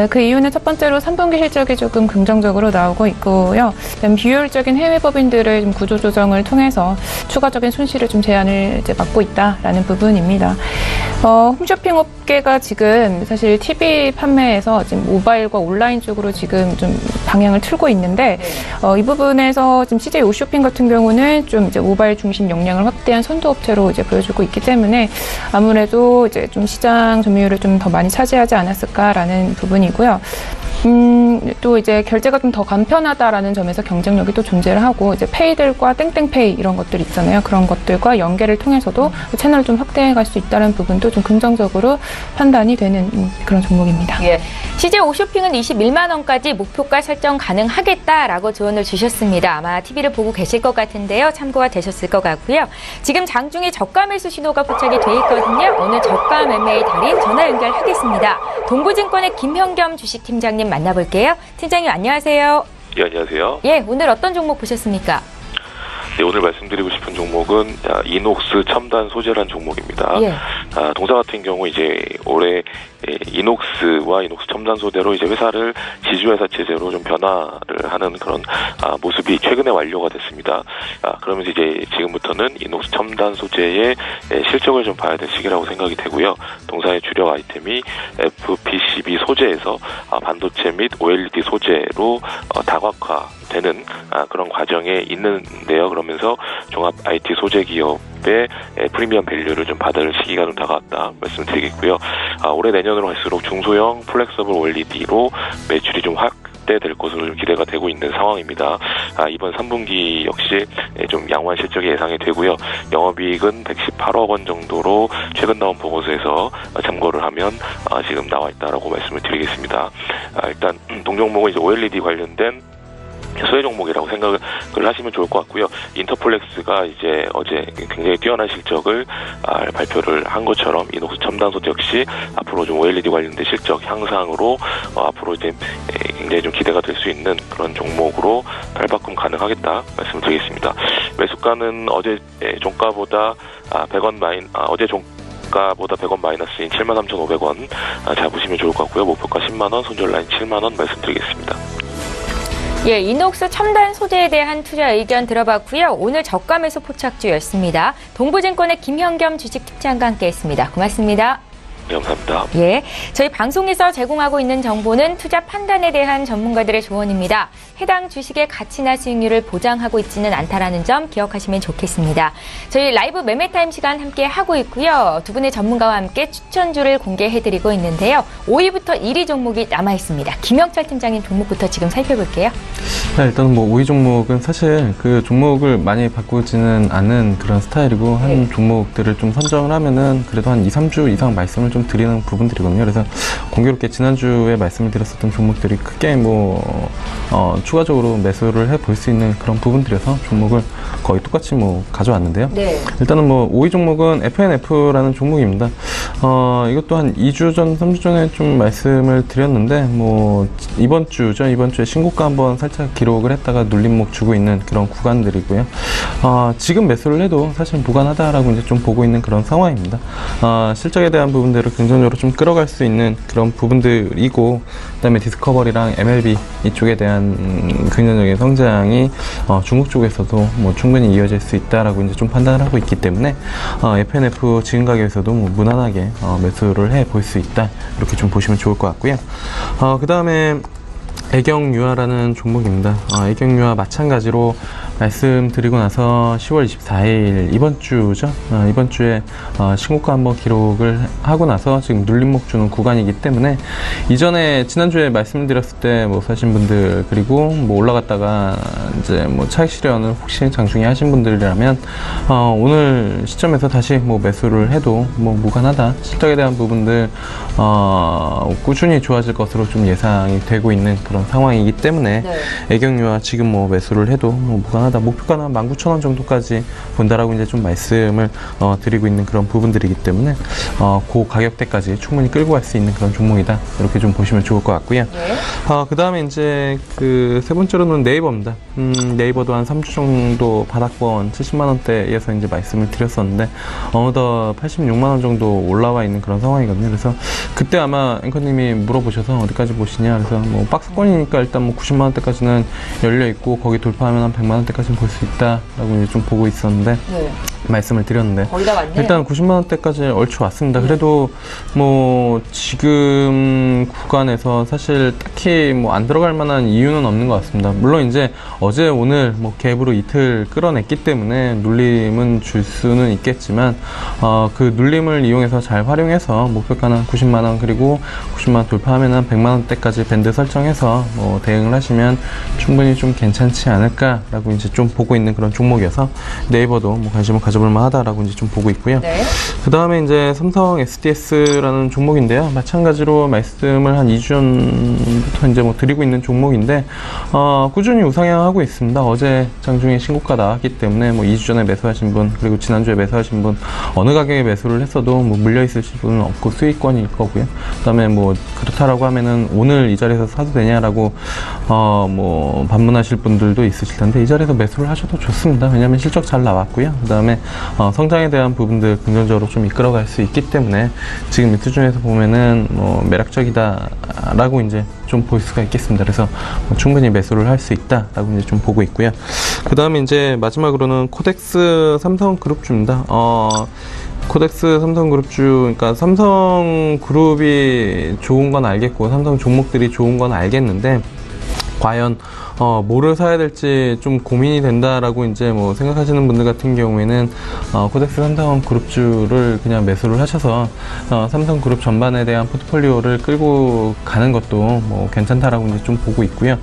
그 이유는 첫 번째로 3분기 실적이 조금 긍정적으로 나오고 있고요. 비효율적인 해외 법인들을 좀 구조조정을 통해서 추가적인 손실을 좀 제한을 이제 막고 있다라는 부분입니다. 홈쇼핑 업계가 지금 사실 TV 판매에서 지금 모바일과 온라인 쪽으로 지금 좀 방향을 틀고 있는데, 이 부분에서 지금 CJ 오쇼핑 같은 경우는 좀 이제 모바일 중심 역량을 확대한 선도업체로 이제 보여주고 있기 때문에, 아무래도 이제 좀 시장 점유율을 좀 더 많이 차지하지 않았을까라는 부분이고요. 또 이제 결제가 좀 더 간편하다라는 점에서 경쟁력이 또 존재를 하고, 이제 페이들과 땡땡페이 이런 것들 있잖아요. 그런 것들과 연계를 통해서도 채널을 좀 확대해 갈 수 있다는 부분도 좀 긍정적으로 판단이 되는 그런 종목입니다. 예. CJ 오쇼핑은 21만 원까지 목표가 설정 가능하겠다라고 조언을 주셨습니다. 아마 TV를 보고 계실 것 같은데요. 참고가 되셨을 것 같고요. 지금 장중에 저가 매수 신호가 포착이 돼 있거든요. 오늘 저가 매매의 달인 전화 연결하겠습니다. 동부증권의 김현겸 주식팀장님 만나볼게요. 팀장님 안녕하세요. 예, 안녕하세요. 예, 오늘 어떤 종목 보셨습니까? 네, 오늘 말씀드리고 싶은 종목은 이녹스 첨단 소재란 종목입니다. 예. 동사 같은 경우 이제 올해 이녹스와 이녹스 첨단 소재로 이제 회사를 지주회사 체제로 좀 변화를 하는 그런 모습이 최근에 완료가 됐습니다. 그러면서 이제 지금부터는 이녹스 첨단 소재의 실적을 좀 봐야 될 시기라고 생각이 되고요. 동사의 주력 아이템이 FPCB 소재에서 반도체 및 OLED 소재로 다각화되는 그런 과정에 있는데요. 그러면서 종합 IT 소재 기업의 프리미엄 밸류를 좀 받을 시기가 좀 다가왔다 말씀드리겠고요. 올해 내년으로 갈수록 중소형 플렉서블 OLED로 매출이 좀 확대될 것으로 좀 기대가 되고 있는 상황입니다. 이번 3분기 역시 좀 양호한 실적이 예상이 되고요. 영업이익은 118억 원 정도로 최근 나온 보고서에서 참고를 하면 지금 나와 있다라고 말씀을 드리겠습니다. 일단 동종목은 이제 OLED 관련된 소외 종목이라고 생각을 하시면 좋을 것 같고요. 인터플렉스가 이제 어제 굉장히 뛰어난 실적을 발표를 한 것처럼 이녹스 첨단 소재 역시 앞으로 좀 OLED 관련된 실적 향상으로 앞으로 이제 굉장히 좀 기대가 될 수 있는 그런 종목으로 탈바꿈 가능하겠다 말씀을 드리겠습니다. 매수가는 어제 종가보다 100원 어제 종가보다 100원 마이너스인 73,500원 잡으시면 좋을 것 같고요. 목표가 10만 원, 손절 라인 7만 원 말씀드리겠습니다. 예, 이녹스 첨단 소재에 대한 투자 의견 들어봤고요. 오늘 저가 매수 포착주였습니다. 동부증권의 김현겸 주식팀장과 함께했습니다. 고맙습니다. 네, 감사합니다. 예, 저희 방송에서 제공하고 있는 정보는 투자 판단에 대한 전문가들의 조언입니다. 해당 주식의 가치나 수익률을 보장하고 있지는 않다라는 점 기억하시면 좋겠습니다. 저희 라이브 매매타임 시간 함께 하고 있고요. 두 분의 전문가와 함께 추천주를 공개해드리고 있는데요. 5위부터 1위 종목이 남아있습니다. 김영철 팀장님 종목부터 지금 살펴볼게요. 네, 일단 뭐 5위 종목은 사실 그 종목을 많이 바꾸지는 않은 그런 스타일이고 한 종목들을 좀 선정을 하면은 그래도 한 2, 3주 이상 말씀을 좀 드리는 부분들이거든요. 그래서 공교롭게 지난주에 말씀을 드렸었던 종목들이 크게 추가적으로 매수를 해볼 수 있는 그런 부분들이어서 종목을 거의 똑같이 가져왔는데요. 네. 일단은 5위 종목은 FNF라는 종목입니다. 이것도 한 2주 전, 3주 전에 좀 말씀을 드렸는데, 이번 주에 신고가 한번 살짝 기록을 했다가 눌림목 주고 있는 그런 구간들이고요. 지금 매수를 해도 사실 무관하다라고 이제 좀 보고 있는 그런 상황입니다. 실적에 대한 부분들을 긍정적으로 좀 끌어갈 수 있는 그런 부분들이고, 그다음에 디스커버리랑 MLB 이쪽에 대한 긍정적인 성장이 중국 쪽에서도 충분히 이어질 수 있다라고 이제 좀 판단을 하고 있기 때문에 FNF 지금 가격에서도 무난하게 매수를 해 볼 수 있다, 이렇게 좀 보시면 좋을 것 같고요. 그 다음에 애경유아라는 종목입니다. 애경유아 마찬가지로 말씀드리고 나서 10월 24일 이번 주죠. 이번 주에 신고가 한번 기록을 하고 나서 지금 눌림목 주는 구간이기 때문에 이전에 지난주에 말씀드렸을 때 사신 분들, 그리고 올라갔다가 이제 차익 실현을 혹시 장중에 하신 분들이라면 오늘 시점에서 다시 매수를 해도 무관하다. 실적에 대한 부분들 꾸준히 좋아질 것으로 좀 예상이 되고 있는 그런 상황이기 때문에 애경유아 지금 매수를 해도 무관하다. 목표가는 19,000원 정도까지 본다라고 이제 좀 말씀을 드리고 있는 그런 부분들이기 때문에 그 가격대까지 충분히 끌고 갈 수 있는 그런 종목이다, 이렇게 좀 보시면 좋을 것 같고요. 그 다음에 이제 그 세 번째로는 네이버입니다. 네이버도 한 3주 정도 바닥권 70만원대에서 이제 말씀을 드렸었는데 어느덧 86만원 정도 올라와 있는 그런 상황이거든요. 그래서 그때 아마 앵커님이 물어보셔서 어디까지 보시냐, 그래서 박스권이니까 일단 90만원대까지는 열려있고 거기 돌파하면 한 100만원대까지는 볼 수 있다라고 이제 좀 보고 있었는데 말씀을 드렸는데 거의 다 왔네요. 일단 90만원대까지 얼추 왔습니다. 그래도 지금 구간에서 사실 딱히 안 들어갈 만한 이유는 없는 것 같습니다. 물론 이제 어제 오늘 갭으로 이틀 끌어냈기 때문에 눌림은 줄 수는 있겠지만 그 눌림을 이용해서 잘 활용해서 목표가는 90만원, 그리고 90만원 돌파하면 한 100만원대까지 밴드 설정해서 대응을 하시면 충분히 좀 괜찮지 않을까라고 이제 좀 보고 있는 그런 종목이어서 네이버도 관심을 가져볼 만하다라고 이제 좀 보고 있고요. 그 다음에 이제 삼성 SDS라는 종목인데요. 마찬가지로 말씀을 한 2주 전부터 이제 드리고 있는 종목인데 꾸준히 우상향하고 있습니다. 어제 장중에 신고가 나왔기 때문에 2주 전에 매수하신 분, 그리고 지난주에 매수하신 분, 어느 가격에 매수를 했어도 물려 있으실 분은 없고 수익권일 거고요. 그 다음에 그렇다라고 하면은 오늘 이 자리에서 사도 되냐라고 반문하실 분들도 있으실 텐데 이 자리에서 매수를 하셔도 좋습니다. 왜냐하면 실적 잘 나왔고요. 그 다음에 성장에 대한 부분들 긍정적으로 좀 이끌어갈 수 있기 때문에 지금 이 수준에서 보면은 매력적이다라고 이제 좀 볼 수가 있겠습니다. 그래서 충분히 매수를 할 수 있다라고 이제 좀 보고 있고요. 그 다음에 이제 마지막으로는 코덱스 삼성그룹주입니다. 코덱스 삼성그룹주, 그러니까 삼성그룹이 좋은 건 알겠고 삼성 종목들이 좋은 건 알겠는데 과연 뭐를 사야 될지 좀 고민이 된다라고 이제 생각하시는 분들 같은 경우에는 코덱스 삼성그룹주를 그냥 매수를 하셔서 삼성그룹 전반에 대한 포트폴리오를 끌고 가는 것도 괜찮다라고 이제 좀 보고 있고요.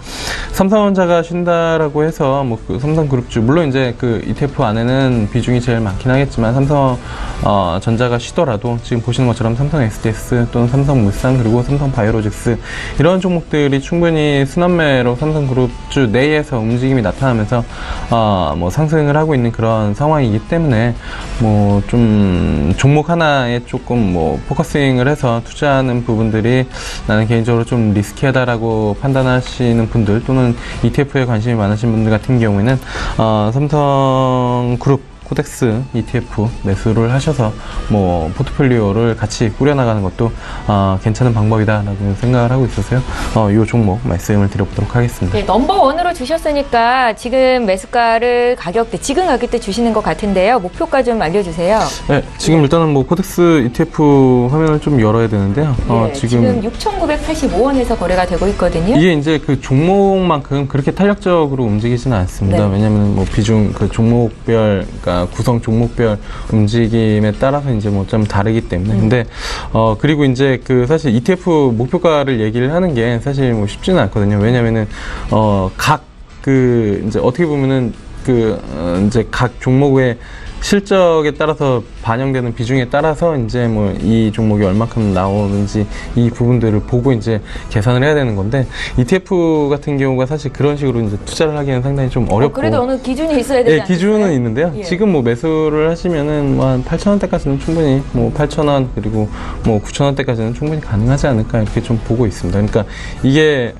삼성전자가 쉰다라고 해서 그 삼성그룹주, 물론 이제 그 ETF 안에는 비중이 제일 많긴 하겠지만 삼성전자가 쉬더라도 지금 보시는 것처럼 삼성 SDS 또는 삼성물산, 그리고 삼성바이오로직스, 이런 종목들이 충분히 순환매로 삼성그룹주 내에서 움직임이 나타나면서 상승을 하고 있는 그런 상황이기 때문에 좀 종목 하나에 조금 포커싱을 해서 투자하는 부분들이 나는 개인적으로 좀 리스키하다라고 판단하시는 분들, 또는 ETF에 관심이 많으신 분들 같은 경우에는 삼성그룹 코덱스 ETF 매수를 하셔서 뭐 포트폴리오를 같이 꾸려나가는 것도 괜찮은 방법이다라고 생각을 하고 있어서요. 이 종목 말씀을 드려보도록 하겠습니다. 네, 넘버원으로 주셨으니까 지금 매수가를 지금 가격대 주시는 것 같은데요. 목표가 좀 알려주세요. 네, 지금 일단은 뭐 코덱스 ETF 화면을 좀 열어야 되는데요. 네, 지금 6,985원에서 거래가 되고 있거든요. 이게 이제 그 종목만큼 그렇게 탄력적으로 움직이지는 않습니다. 네. 왜냐하면 뭐 비중 그 종목별, 그러니까 구성 종목별 움직임에 따라서 이제 뭐 좀 다르기 때문에. 근데 그리고 이제 그 사실 ETF 목표가를 얘기를 하는 게 사실 뭐 쉽지는 않거든요. 왜냐면은 각 그 이제 어떻게 보면은 이제 각 종목의 실적에 따라서 반영되는 비중에 따라서 이제 뭐 이 종목이 얼마큼 나오는지 이 부분들을 보고 이제 계산을 해야 되는 건데, ETF 같은 경우가 사실 그런 식으로 이제 투자를 하기에는 상당히 좀 어렵고. 그래도 어느 기준이 있어야 되지 않나요? 네, 기준은 있는데요. 예. 지금 지금 뭐 매수를 하시면은 뭐 한 8,000원대까지는 충분히, 뭐 8,000원 그리고 뭐 9,000원대까지는 충분히 가능하지 않을까 이렇게 좀 보고 있습니다. 그러니까 이게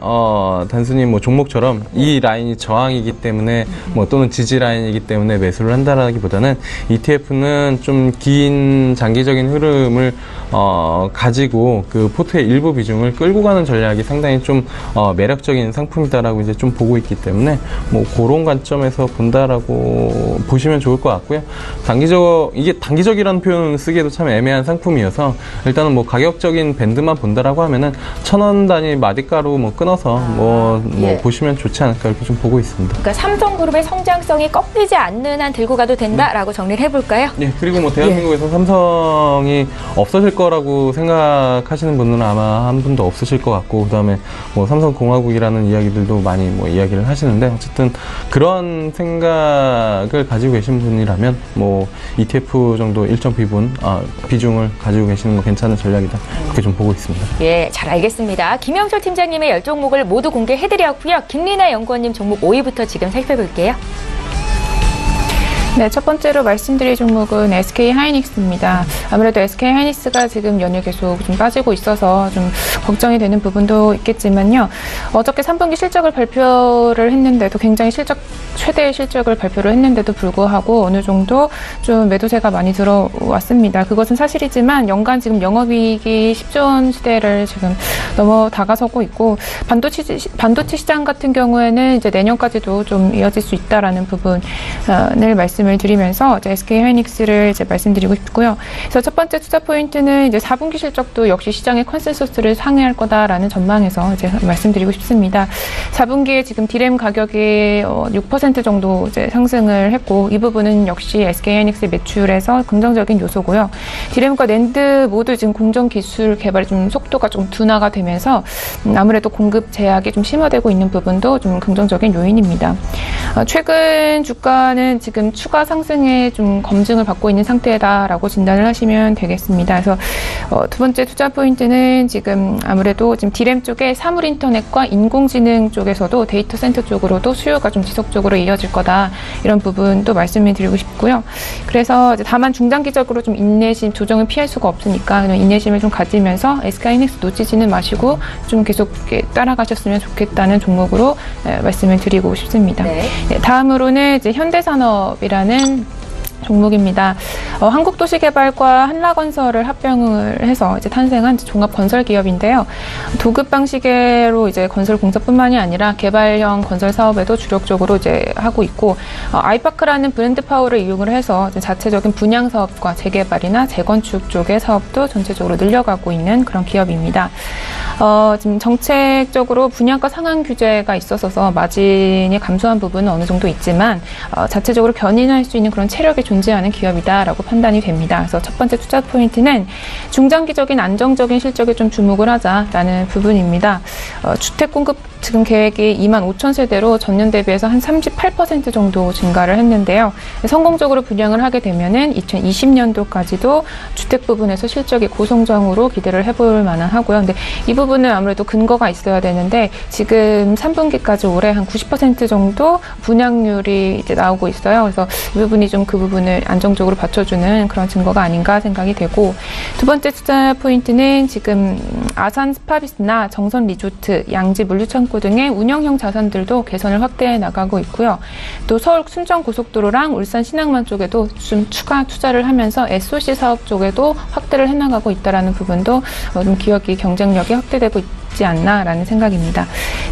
단순히 뭐 종목처럼 이 라인이 저항이기 때문에 뭐 또는 지지 라인이기 때문에 매수를 한다라기보다는 ETF는 좀 긴 장기적인 흐름을 가지고 그 포트의 일부 비중을 끌고 가는 전략이 상당히 좀 매력적인 상품이다라고 이제 좀 보고 있기 때문에 뭐 그런 관점에서 본다라고 보시면 좋을 것 같고요. 이게 단기적이라는 표현을 쓰기에도 참 애매한 상품이어서 일단은 뭐 가격적인 밴드만 본다라고 하면은 1,000원 단위 마디가로 뭐 끊어서 예. 보시면 좋지 않을까 이렇게 좀 보고 있습니다. 그러니까 삼성그룹의 성장성이 꺾이지 않는 한 들고 가도 된다라고 정리를 해볼까요? 예, 그리고 뭐 대한민국에서 삼성이 없어질 거라고 생각하시는 분들은 아마 한 분도 없으실 것 같고, 그다음에 뭐 삼성공화국이라는 이야기들도 많이 뭐 이야기를 하시는데, 어쨌든 그런 생각을 가지고 계신 분이라면 뭐 ETF 정도 일정 비중을 가지고 계시는 거 괜찮은 전략이다 그렇게 좀 보고 있습니다. 예, 잘 알겠습니다. 김영철 팀장님의 10종목을 모두 공개해드렸고요. 김리나 연구원님 종목 5위부터 지금 살펴볼게요. 네, 첫 번째로 말씀드릴 종목은 SK하이닉스입니다. 아무래도 SK하이닉스가 지금 연일 계속 좀 빠지고 있어서 좀 걱정이 되는 부분도 있겠지만요. 어저께 3분기 실적을 발표를 했는데도 굉장히 최대의 실적을 발표를 했는데도 불구하고 어느 정도 좀 매도세가 많이 들어왔습니다. 그것은 사실이지만 연간 지금 영업이익이 10조 원 시대를 지금 넘어 다가서고 있고, 반도체 시장 같은 경우에는 이제 내년까지도 좀 이어질 수 있다라는 부분을 말씀을 드리면서 이제 SK하이닉스를 이제 말씀드리고 싶고요. 그래서 첫 번째 투자 포인트는 이제 4분기 실적도 역시 시장의 컨센서스를 상회할 거다라는 전망에서 이제 말씀드리고 싶습니다. 4분기에 지금 디램 가격이 6% 정도 이제 상승을 했고, 이 부분은 역시 SK하이닉스 매출에서 긍정적인 요소고요. 디램과 낸드 모두 지금 공정 기술 개발 좀 속도가 좀 둔화가 되면서 아무래도 공급 제약이 좀 심화되고 있는 부분도 좀 긍정적인 요인입니다. 최근 주가는 지금 추가 상승에 좀 검증을 받고 있는 상태다라고 진단을 하시면 되겠습니다. 그래서 두 번째 투자 포인트는 지금 아무래도 지금 디램 쪽에 사물 인터넷과 인공지능 쪽에서도 데이터 센터 쪽으로도 수요가 좀 지속적으로 이어질 거다, 이런 부분도 말씀을 드리고 싶고요. 그래서 이제 다만 중장기적으로 좀 인내심, 조정을 피할 수가 없으니까 인내심을 좀 가지면서 SK하이닉스 놓치지는 마시고 좀 계속 따라가셨으면 좋겠다는 종목으로 말씀을 드리고 싶습니다. 네. 다음으로는 이제 현대산업이라는 종목입니다. 한국도시개발과 한라건설을 합병을 해서 이제 탄생한 종합건설 기업인데요. 도급 방식으로 이제 건설 공사뿐만이 아니라 개발형 건설 사업에도 주력적으로 이제 하고 있고, 아이파크라는 브랜드 파워를 이용을 해서 이제 자체적인 분양 사업과 재개발이나 재건축 쪽의 사업도 전체적으로 늘려가고 있는 그런 기업입니다. 지금 정책적으로 분양가 상한 규제가 있어서 마진이 감소한 부분은 어느 정도 있지만 자체적으로 견인할 수 있는 그런 체력이 존재하는 기업이다라고 판단이 됩니다. 그래서 첫 번째 투자 포인트는 중장기적인 안정적인 실적에 좀 주목을 하자라는 부분입니다. 주택 공급 지금 계획이 25,000세대로 전년 대비해서 한 38% 정도 증가를 했는데요. 성공적으로 분양을 하게 되면은 2020년도까지도 주택 부분에서 실적이 고성장으로 기대를 해볼 만한 하고요. 근데 이 부분은 아무래도 근거가 있어야 되는데, 지금 3분기까지 올해 한 90% 정도 분양률이 이제 나오고 있어요. 그래서 이 부분이 좀 그 부분을 안정적으로 받쳐주는 그런 증거가 아닌가 생각이 되고, 두 번째 투자 포인트는 지금 아산 스파비스나 정선 리조트, 양지 물류창고 창고 등의 운영형 자산들도 개선을 확대해 나가고 있고요. 또 서울 순천고속도로랑 울산 신항만 쪽에도 좀 추가 투자를 하면서 SOC 사업 쪽에도 확대를 해나가고 있다는 부분도 좀 기업이 경쟁력이 확대되고 있지 않나라는 생각입니다.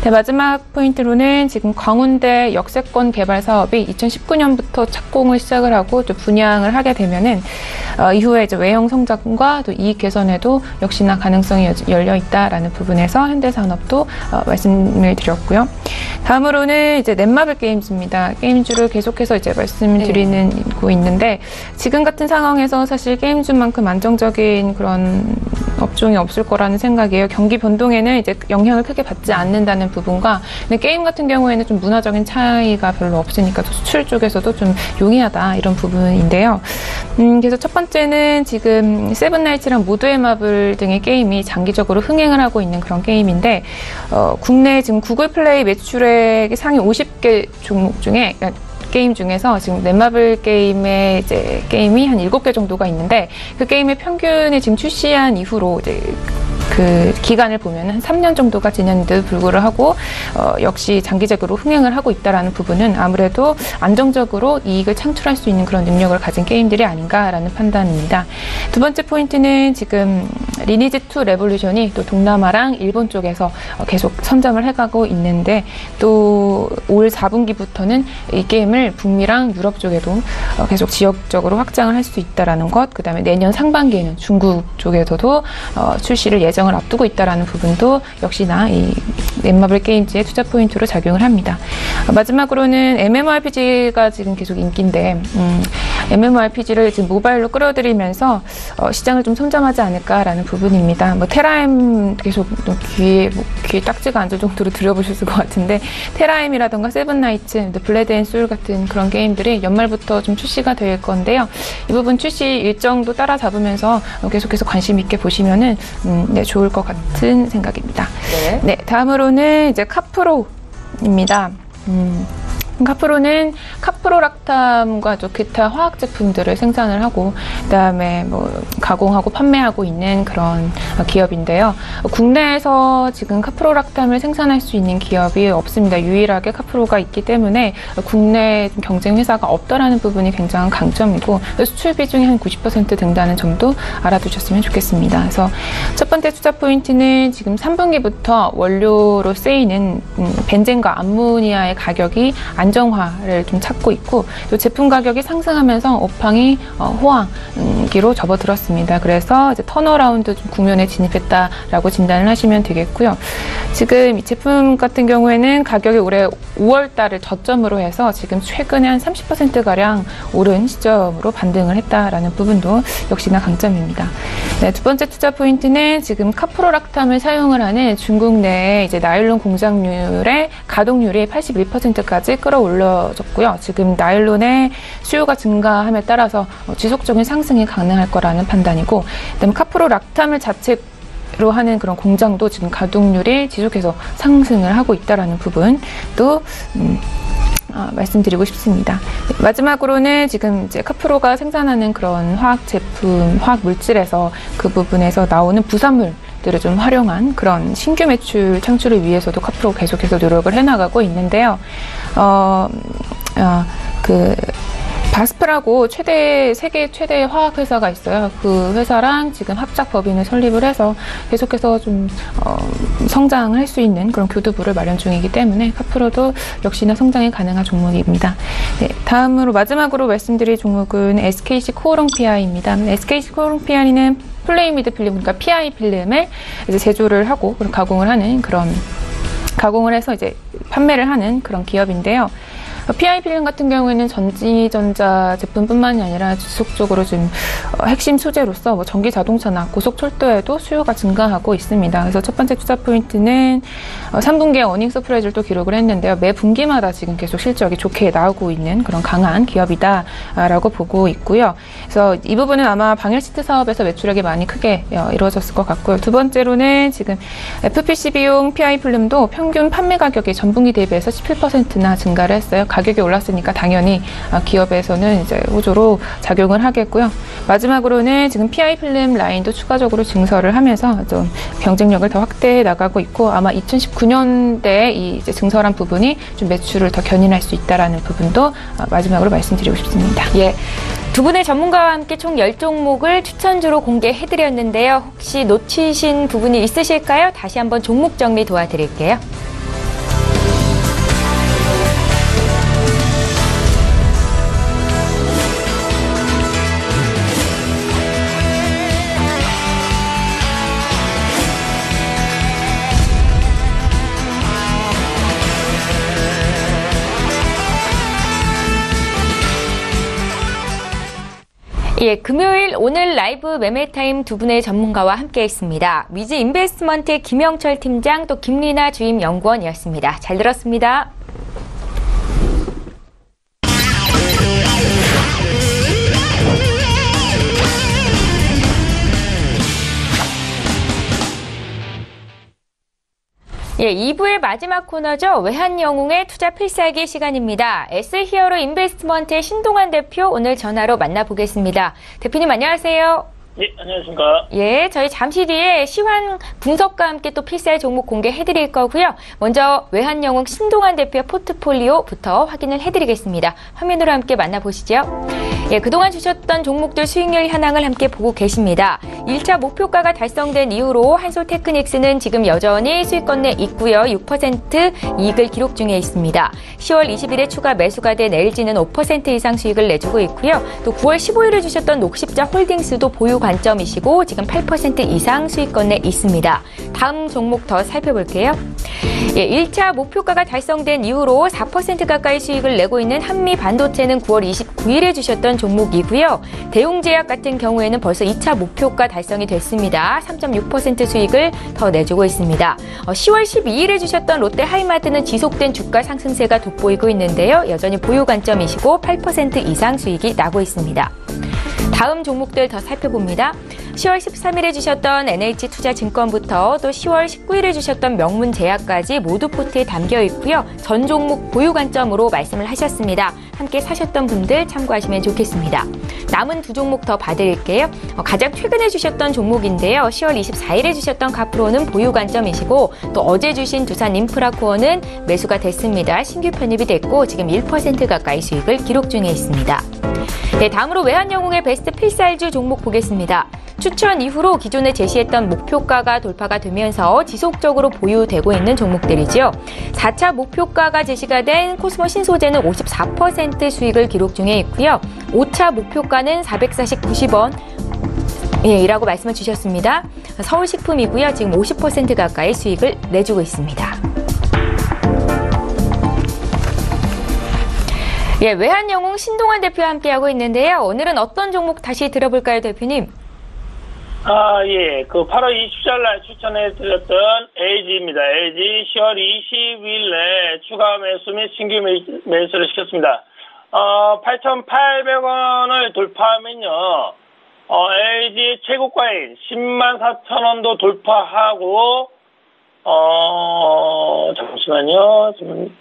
네, 마지막 포인트로는 지금 광운대 역세권 개발 사업이 2019년부터 착공을 시작을 하고 또 분양을 하게 되면은 이후에 이제 외형 성장과 또 이익 개선에도 역시나 가능성이 열려 있다라는 부분에서 현대산업도 말씀을 드렸고요. 다음으로는 이제 넷마블 게임즈입니다. 게임주를 계속해서 이제 말씀드리고 있는데 지금 같은 상황에서 사실 게임주만큼 안정적인 그런 업종이 없을 거라는 생각이에요. 경기 변동에는 이제 영향을 크게 받지 않는다는 부분과 근데 게임 같은 경우에는 좀 문화적인 차이가 별로 없으니까 수출 쪽에서도 좀 용이하다 이런 부분인데요. 그래서 첫 번째는 지금 세븐나이츠랑 모두의 마블 등의 게임이 장기적으로 흥행을 하고 있는 그런 게임인데 국내 지금 구글 플레이 매출액 상위 50개 종목 중에 게임 중에서 지금 넷마블 게임의 이제 게임이 한 7개 정도가 있는데 그 게임의 평균이 지금 출시한 이후로 이제 그 기간을 보면 한 3년 정도가 지났는데도 불구하고 역시 장기적으로 흥행을 하고 있다라는 부분은 아무래도 안정적으로 이익을 창출할 수 있는 그런 능력을 가진 게임들이 아닌가라는 판단입니다. 두 번째 포인트는 지금 리니지2 레볼루션이 또 동남아랑 일본 쪽에서 계속 선점을 해가고 있는데 또 올 4분기부터는 이 게임을 북미랑 유럽 쪽에도 계속 지역적으로 확장을 할 수 있다라는 것, 그 다음에 내년 상반기에는 중국 쪽에서도 출시를 예정을 앞두고 있다라는 부분도 역시나 이 넷마블 게임즈의 투자 포인트로 작용을 합니다. 마지막으로는 MMORPG가 지금 계속 인기인데 MMORPG를 지금 모바일로 끌어들이면서 시장을 좀 선점하지 않을까라는 부분입니다. 뭐 테라엠 계속 귀에 딱지가 앉을 정도로 들여보셨을 것 같은데 테라엠이라던가 세븐나이츠, 블레드 앤 소울 같은 그런 게임들이 연말부터 좀 출시가 될 건데요. 이 부분 출시 일정도 따라잡으면서 계속해서 관심 있게 보시면은 네, 좋을 것 같은 생각입니다. 네, 다음으로는 이제 카프로입니다. 카프로는 카프로락탐과 또 기타 화학 제품들을 생산을 하고 그다음에 뭐 가공하고 판매하고 있는 그런 기업인데요. 국내에서 지금 카프로락탐을 생산할 수 있는 기업이 없습니다. 유일하게 카프로가 있기 때문에 국내 경쟁 회사가 없다라는 부분이 굉장한 강점이고 수출 비중이 한 90% 된다는 점도 알아두셨으면 좋겠습니다. 그래서 첫 번째 투자 포인트는 지금 3분기부터 원료로 쓰이는 벤젠과 암모니아의 가격이 안정화를 좀 찾고 있고 또 제품 가격이 상승하면서 업황이 호황기로 접어들었습니다. 그래서 이제 턴어라운드 좀 국면에 진입했다라고 진단을 하시면 되겠고요. 지금 이 제품 같은 경우에는 가격이 올해 5월 달을 저점으로 해서 지금 최근에 한 30%가량 오른 시점으로 반등을 했다라는 부분도 역시나 강점입니다. 네, 두 번째 투자 포인트는 지금 카프로락탐을 사용을 하는 중국 내에 이제 나일론 공장률의 가동률이 81%까지 끌어올려졌고요. 지금 나일론의 수요가 증가함에 따라서 지속적인 상승이 가능할 거라는 판단이고, 그다음에 카프로락탐을 자체로 하는 그런 공장도 지금 가동률이 지속해서 상승을 하고 있다라는 부분도 말씀드리고 싶습니다. 마지막으로는 지금 이제 카프로가 생산하는 그런 화학 제품, 화학 물질에서 그 부분에서 나오는 부산물들을 좀 활용한 그런 신규 매출 창출을 위해서도 카프로가 계속해서 노력을 해나가고 있는데요. 바스프라고 세계 최대 화학 회사가 있어요. 그 회사랑 지금 합작 법인을 설립을 해서 계속해서 좀 성장을 할 수 있는 그런 교두부를 마련 중이기 때문에 카프로도 역시나 성장이 가능한 종목입니다. 네, 다음으로 마지막으로 말씀드릴 종목은 SKC 코오롱 PI입니다. SKC 코오롱 PI는 플레이미드 필름, 그러니까 PI 필름을 이제 제조를 하고 가공을 하는 그런 가공을 해서 이제 판매를 하는 그런 기업인데요. PI 필름 같은 경우에는 전지전자 제품뿐만이 아니라 지속적으로 지금 핵심 소재로서 뭐 전기 자동차나 고속철도에도 수요가 증가하고 있습니다. 그래서 첫 번째 투자 포인트는 3분기에 어닝 서프라이즈를 또 기록을 했는데요. 매 분기마다 지금 계속 실적이 좋게 나오고 있는 그런 강한 기업이다라고 보고 있고요. 그래서 이 부분은 아마 방열 시트 사업에서 매출액이 많이 크게 이루어졌을 것 같고요. 두 번째로는 지금 FPCB용 PI 필름도 평균 판매 가격이 전분기 대비해서 17%나 증가를 했어요. 가격이 올랐으니까 당연히 기업에서는 이제 호조로 작용을 하겠고요. 마지막으로는 지금 PI 필름 라인도 추가적으로 증설을 하면서 좀 경쟁력을 더 확대해 나가고 있고 아마 2019년대에 이 이제 증설한 부분이 좀 매출을 더 견인할 수 있다라는 부분도 마지막으로 말씀드리고 싶습니다. 예. 두 분의 전문가와 함께 총 10종목을 추천주로 공개해드렸는데요. 혹시 놓치신 부분이 있으실까요? 다시 한번 종목 정리 도와드릴게요. 예, 금요일 오늘 라이브 매매타임 두 분의 전문가와 함께했습니다. 위즈 인베스트먼트의 김영철 팀장 또 김리나 주임 연구원이었습니다. 잘 들었습니다. 예, 2부의 마지막 코너죠. 외환영웅의 투자 필살기 시간입니다. S히어로 인베스트먼트의 신동환 대표 오늘 전화로 만나보겠습니다. 대표님 안녕하세요. 예, 안녕하십니까. 예, 저희 잠시 뒤에 시황 분석과 함께 또 필살 종목 공개해드릴 거고요. 먼저 외환영웅 신동환 대표의 포트폴리오부터 확인을 해드리겠습니다. 화면으로 함께 만나보시죠. 예, 그동안 주셨던 종목들 수익률 현황을 함께 보고 계십니다. 1차 목표가가 달성된 이후로 한솔테크닉스는 지금 여전히 수익권 내 있고요. 6% 이익을 기록 중에 있습니다. 10월 20일에 추가 매수가 된 LG는 5% 이상 수익을 내주고 있고요. 또 9월 15일에 주셨던 녹십자 홀딩스도 보유 관점이시고 지금 8% 이상 수익권 내 있습니다. 다음 종목 더 살펴볼게요. 예, 1차 목표가가 달성된 이후로 4% 가까이 수익을 내고 있는 한미반도체는 9월 29일에 주셨던 종목이고요. 대웅제약 같은 경우에는 벌써 2차 목표가 달성이 됐습니다. 3.6% 수익을 더 내주고 있습니다. 10월 12일에 주셨던 롯데하이마트는 지속된 주가 상승세가 돋보이고 있는데요. 여전히 보유 관점이시고 8% 이상 수익이 나고 있습니다. 다음 종목들 더 살펴봅니다. 10월 13일에 주셨던 NH투자증권부터 또 10월 19일에 주셨던 명문제약까지 모두 포트에 담겨 있고요. 전 종목 보유 관점으로 말씀을 하셨습니다. 함께 사셨던 분들 참고하시면 좋겠습니다. 남은 두 종목 더 봐드릴게요. 가장 최근에 주셨던 종목인데요. 10월 24일에 주셨던 카프로는 보유 관점이시고 또 어제 주신 두산인프라코어는 매수가 됐습니다. 신규 편입이 됐고 지금 1% 가까이 수익을 기록 중에 있습니다. 네, 다음으로 외환영웅의 베스트 필살주 종목 보겠습니다. 추천 이후로 기존에 제시했던 목표가가 돌파가 되면서 지속적으로 보유되고 있는 종목들이죠. 4차 목표가가 제시가 된 코스모 신소재는 54% 수익을 기록 중에 있고요. 5차 목표가는 440-90원 예, 이라고 말씀을 주셨습니다. 서울식품이고요. 지금 50% 가까이 수익을 내주고 있습니다. 예, 외환영웅 신동환 대표와 함께하고 있는데요. 오늘은 어떤 종목 다시 들어볼까요, 대표님? 예. 8월 27일 날 추천해드렸던 LG입니다. LG 10월 20일 내 추가 매수 및 신규 매수를 시켰습니다. 8,800원을 돌파하면요. LG 최고가인 104,000원도 돌파하고, 잠시만요. 지금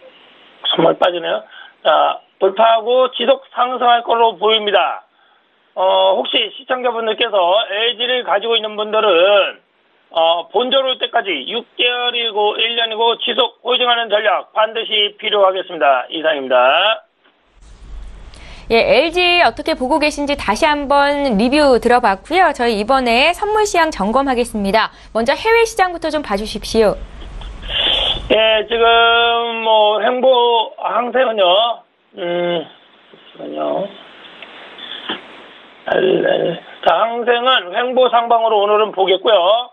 정말 빠지네요. 자, 돌파하고 지속 상승할 것으로 보입니다. 혹시 시청자분들께서 LG를 가지고 있는 분들은 본전 올 때까지 6개월이고 1년이고 지속 홀딩하는 전략 반드시 필요하겠습니다. 이상입니다. 예, LG 어떻게 보고 계신지 다시 한번 리뷰 들어봤고요. 저희 이번에 선물 시장 점검하겠습니다. 먼저 해외 시장부터 좀 봐주십시오. 예, 지금 횡보 항생은요. 잠시만요. 자, 항생은 횡보 상방으로 오늘은 보겠고요.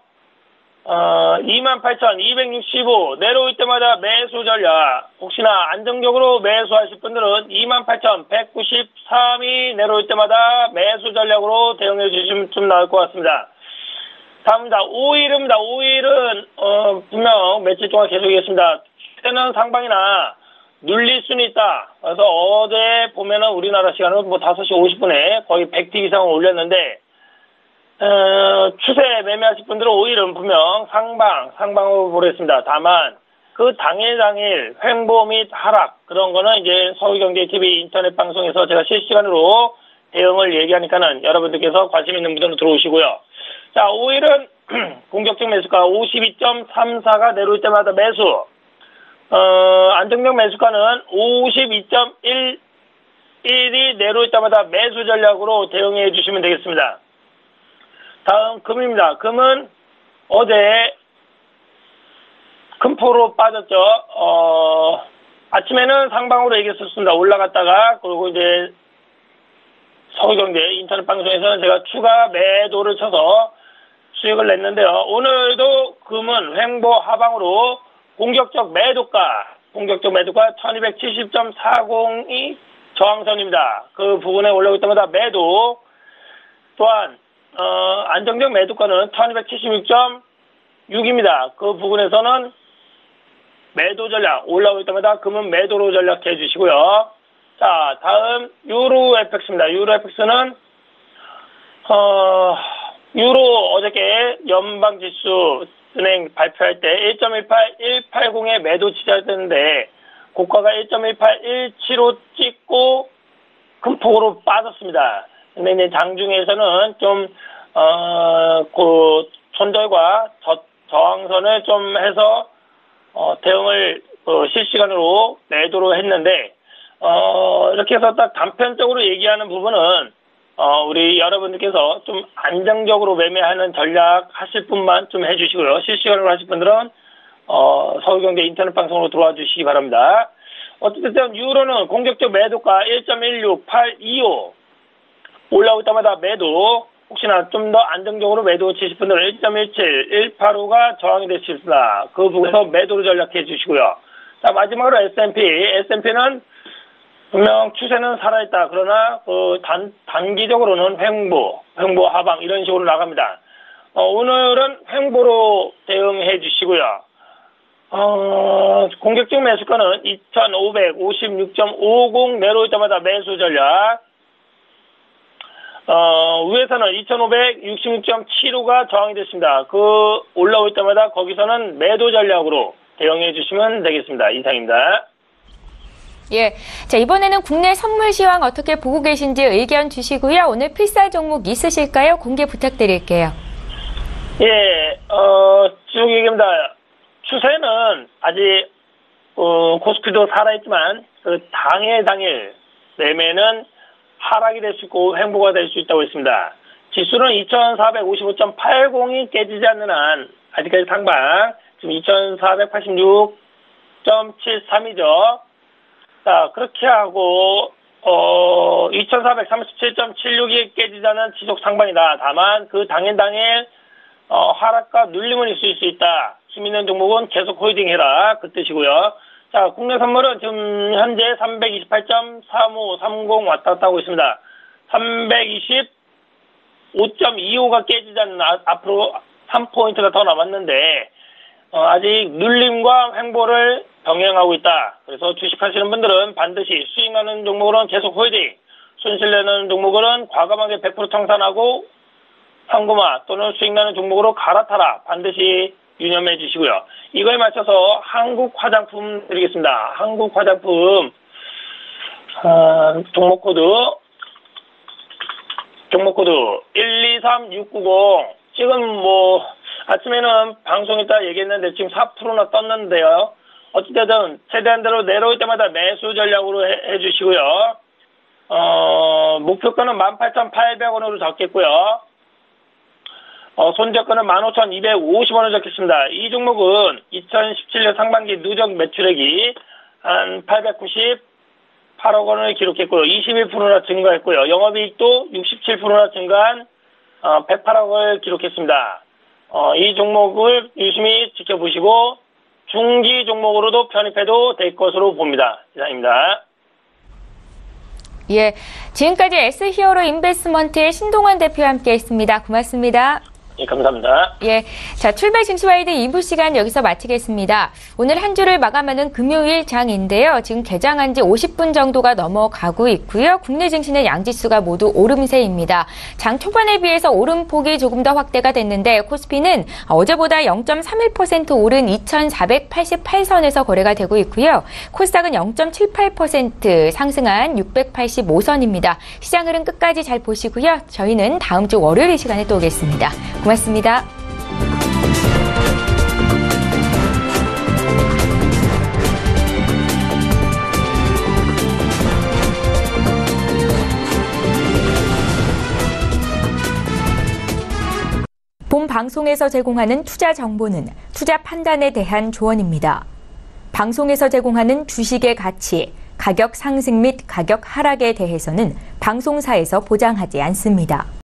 28,265 내려올 때마다 매수 전략. 혹시나 안정적으로 매수하실 분들은 28,193이 내려올 때마다 매수 전략으로 대응해 주시면 좀 나을 것 같습니다. 다음입니다. 오일입니다. 오일은 분명 며칠 동안 계속했습니다. 때는 상방이나 눌릴 수는 있다. 그래서 어제 보면은 우리나라 시간으로 5시 50분에 거의 100티 이상을 올렸는데, 추세 매매하실 분들은 오일은 분명 상방으로 보겠습니다. 다만, 그 당일 횡보 및 하락 그런 거는 이제 서울경제TV 인터넷 방송에서 제가 실시간으로 대응을 얘기하니까는 여러분들께서 관심 있는 분들은 들어오시고요. 자, 5일은 공격적 매수가 52.34가 내려올 때마다 매수. 안정적 매수가는 52.11이 내려올 때마다 매수 전략으로 대응해 주시면 되겠습니다. 다음 금입니다. 금은 어제 금포로 빠졌죠. 아침에는 상방으로 얘기했었습니다. 올라갔다가 그리고 이제 서울경제 인터넷 방송에서는 제가 추가 매도를 쳐서 수익을 냈는데요. 오늘도 금은 횡보 하방으로 공격적 매도가 1270.40이 저항선입니다. 그 부분에 올라올 때마다 매도. 또한 안정적 매도가는 1276.6입니다. 그 부분에서는 매도 전략 올라올 때마다 금은 매도로 전략해 주시고요. 자, 다음 유로 FX입니다. 유로 FX는 유로 어저께 연방지수 은행 발표할 때 1.18180에 매도 지지했는데 고가가 1.18175 찍고 큰 폭으로 빠졌습니다. 근데 이제 장중에서는 좀 그 손절과 저항선을 좀 해서 대응을 실시간으로 매도로 했는데 이렇게 해서 딱 단편적으로 얘기하는 부분은 우리 여러분들께서 좀 안정적으로 매매하는 전략 하실 분만 좀 해주시고요. 실시간으로 하실 분들은 서울경제 인터넷 방송으로 들어와 주시기 바랍니다. 어쨌든 유로는 공격적 매도가 1.16825 올라올 때마다 매도. 혹시나 좀 더 안정적으로 매도 치실 분들은 1.17, 185가 저항이 될 수 있습니다. 그 부분에서 매도로 전략해 주시고요. 자, 마지막으로 S&P는 분명 추세는 살아있다. 그러나 단기적으로는 횡보 하방 이런 식으로 나갑니다. 오늘은 횡보로 대응해 주시고요. 공격적 매수가는 2,556.50 내려올 때마다 매수 전략. 위에서는 2,566.75가 저항이 됐습니다. 그 올라올 때마다 거기서는 매도 전략으로 대응해 주시면 되겠습니다. 이상입니다. 예. 자, 이번에는 국내 선물 시황 어떻게 보고 계신지 의견 주시고요. 오늘 필살 종목 있으실까요? 공개 부탁드릴게요. 예, 쭉 얘기합니다. 추세는 아직, 코스피도 살아있지만, 그 당일 매매는 하락이 될 수 있고 횡보가 될 수 있다고 했습니다. 지수는 2,455.80이 깨지지 않는 한, 아직까지 상방, 지금 2,486.73이죠. 자, 그렇게 하고, 2,437.76이 깨지지 않은 지속 상방이다. 다만, 그 당일, 하락과 눌림은 있을 수 있다. 힘 있는 종목은 계속 홀딩해라. 그 뜻이고요. 자, 국내 선물은 지금 현재 328.3530 왔다 갔다 하고 있습니다. 325.25가 깨지지 않는 앞으로 3포인트가 더 남았는데, 아직 눌림과 횡보를 병행하고 있다. 그래서 주식하시는 분들은 반드시 수익나는 종목으로는 계속 홀딩, 손실내는 종목으로는 과감하게 100% 청산하고 현금화 또는 수익나는 종목으로 갈아타라. 반드시 유념해 주시고요. 이거에 맞춰서 한국 화장품 드리겠습니다. 한국 화장품 종목 코드 123690. 지금 아침에는 방송에 따라 얘기했는데 지금 4%나 떴는데요. 어찌되든 최대한 대로 내려올 때마다 매수 전략으로 해주시고요. 목표가는 18,800원으로 잡겠고요. 손절가는 15,250원을 적겠습니다. 이 종목은 2017년 상반기 누적 매출액이 한 898억 원을 기록했고요. 21%나 증가했고요. 영업이익도 67%나 증가한 108억을 기록했습니다. 이 종목을 유심히 지켜보시고 중기 종목으로도 편입해도 될 것으로 봅니다. 이상입니다. 예, 지금까지 S히어로 인베스트먼트의 신동환 대표와 함께했습니다. 고맙습니다. 예, 감사합니다. 예. 자, 출발 증시와이드 2부 시간 여기서 마치겠습니다. 오늘 한 주를 마감하는 금요일 장인데요. 지금 개장한 지 50분 정도가 넘어가고 있고요. 국내 증시는 양지수가 모두 오름세입니다. 장 초반에 비해서 오름폭이 조금 더 확대가 됐는데 코스피는 어제보다 0.31% 오른 2,488선에서 거래가 되고 있고요. 코스닥은 0.78% 상승한 685선입니다. 시장 흐름 끝까지 잘 보시고요. 저희는 다음 주 월요일 이 시간에 또 오겠습니다. 고맙습니다. 본 방송에서 제공하는 투자 정보는 투자 판단에 대한 조언입니다. 방송에서 제공하는 주식의 가치, 가격 상승 및 가격 하락에 대해서는 방송사에서 보장하지 않습니다.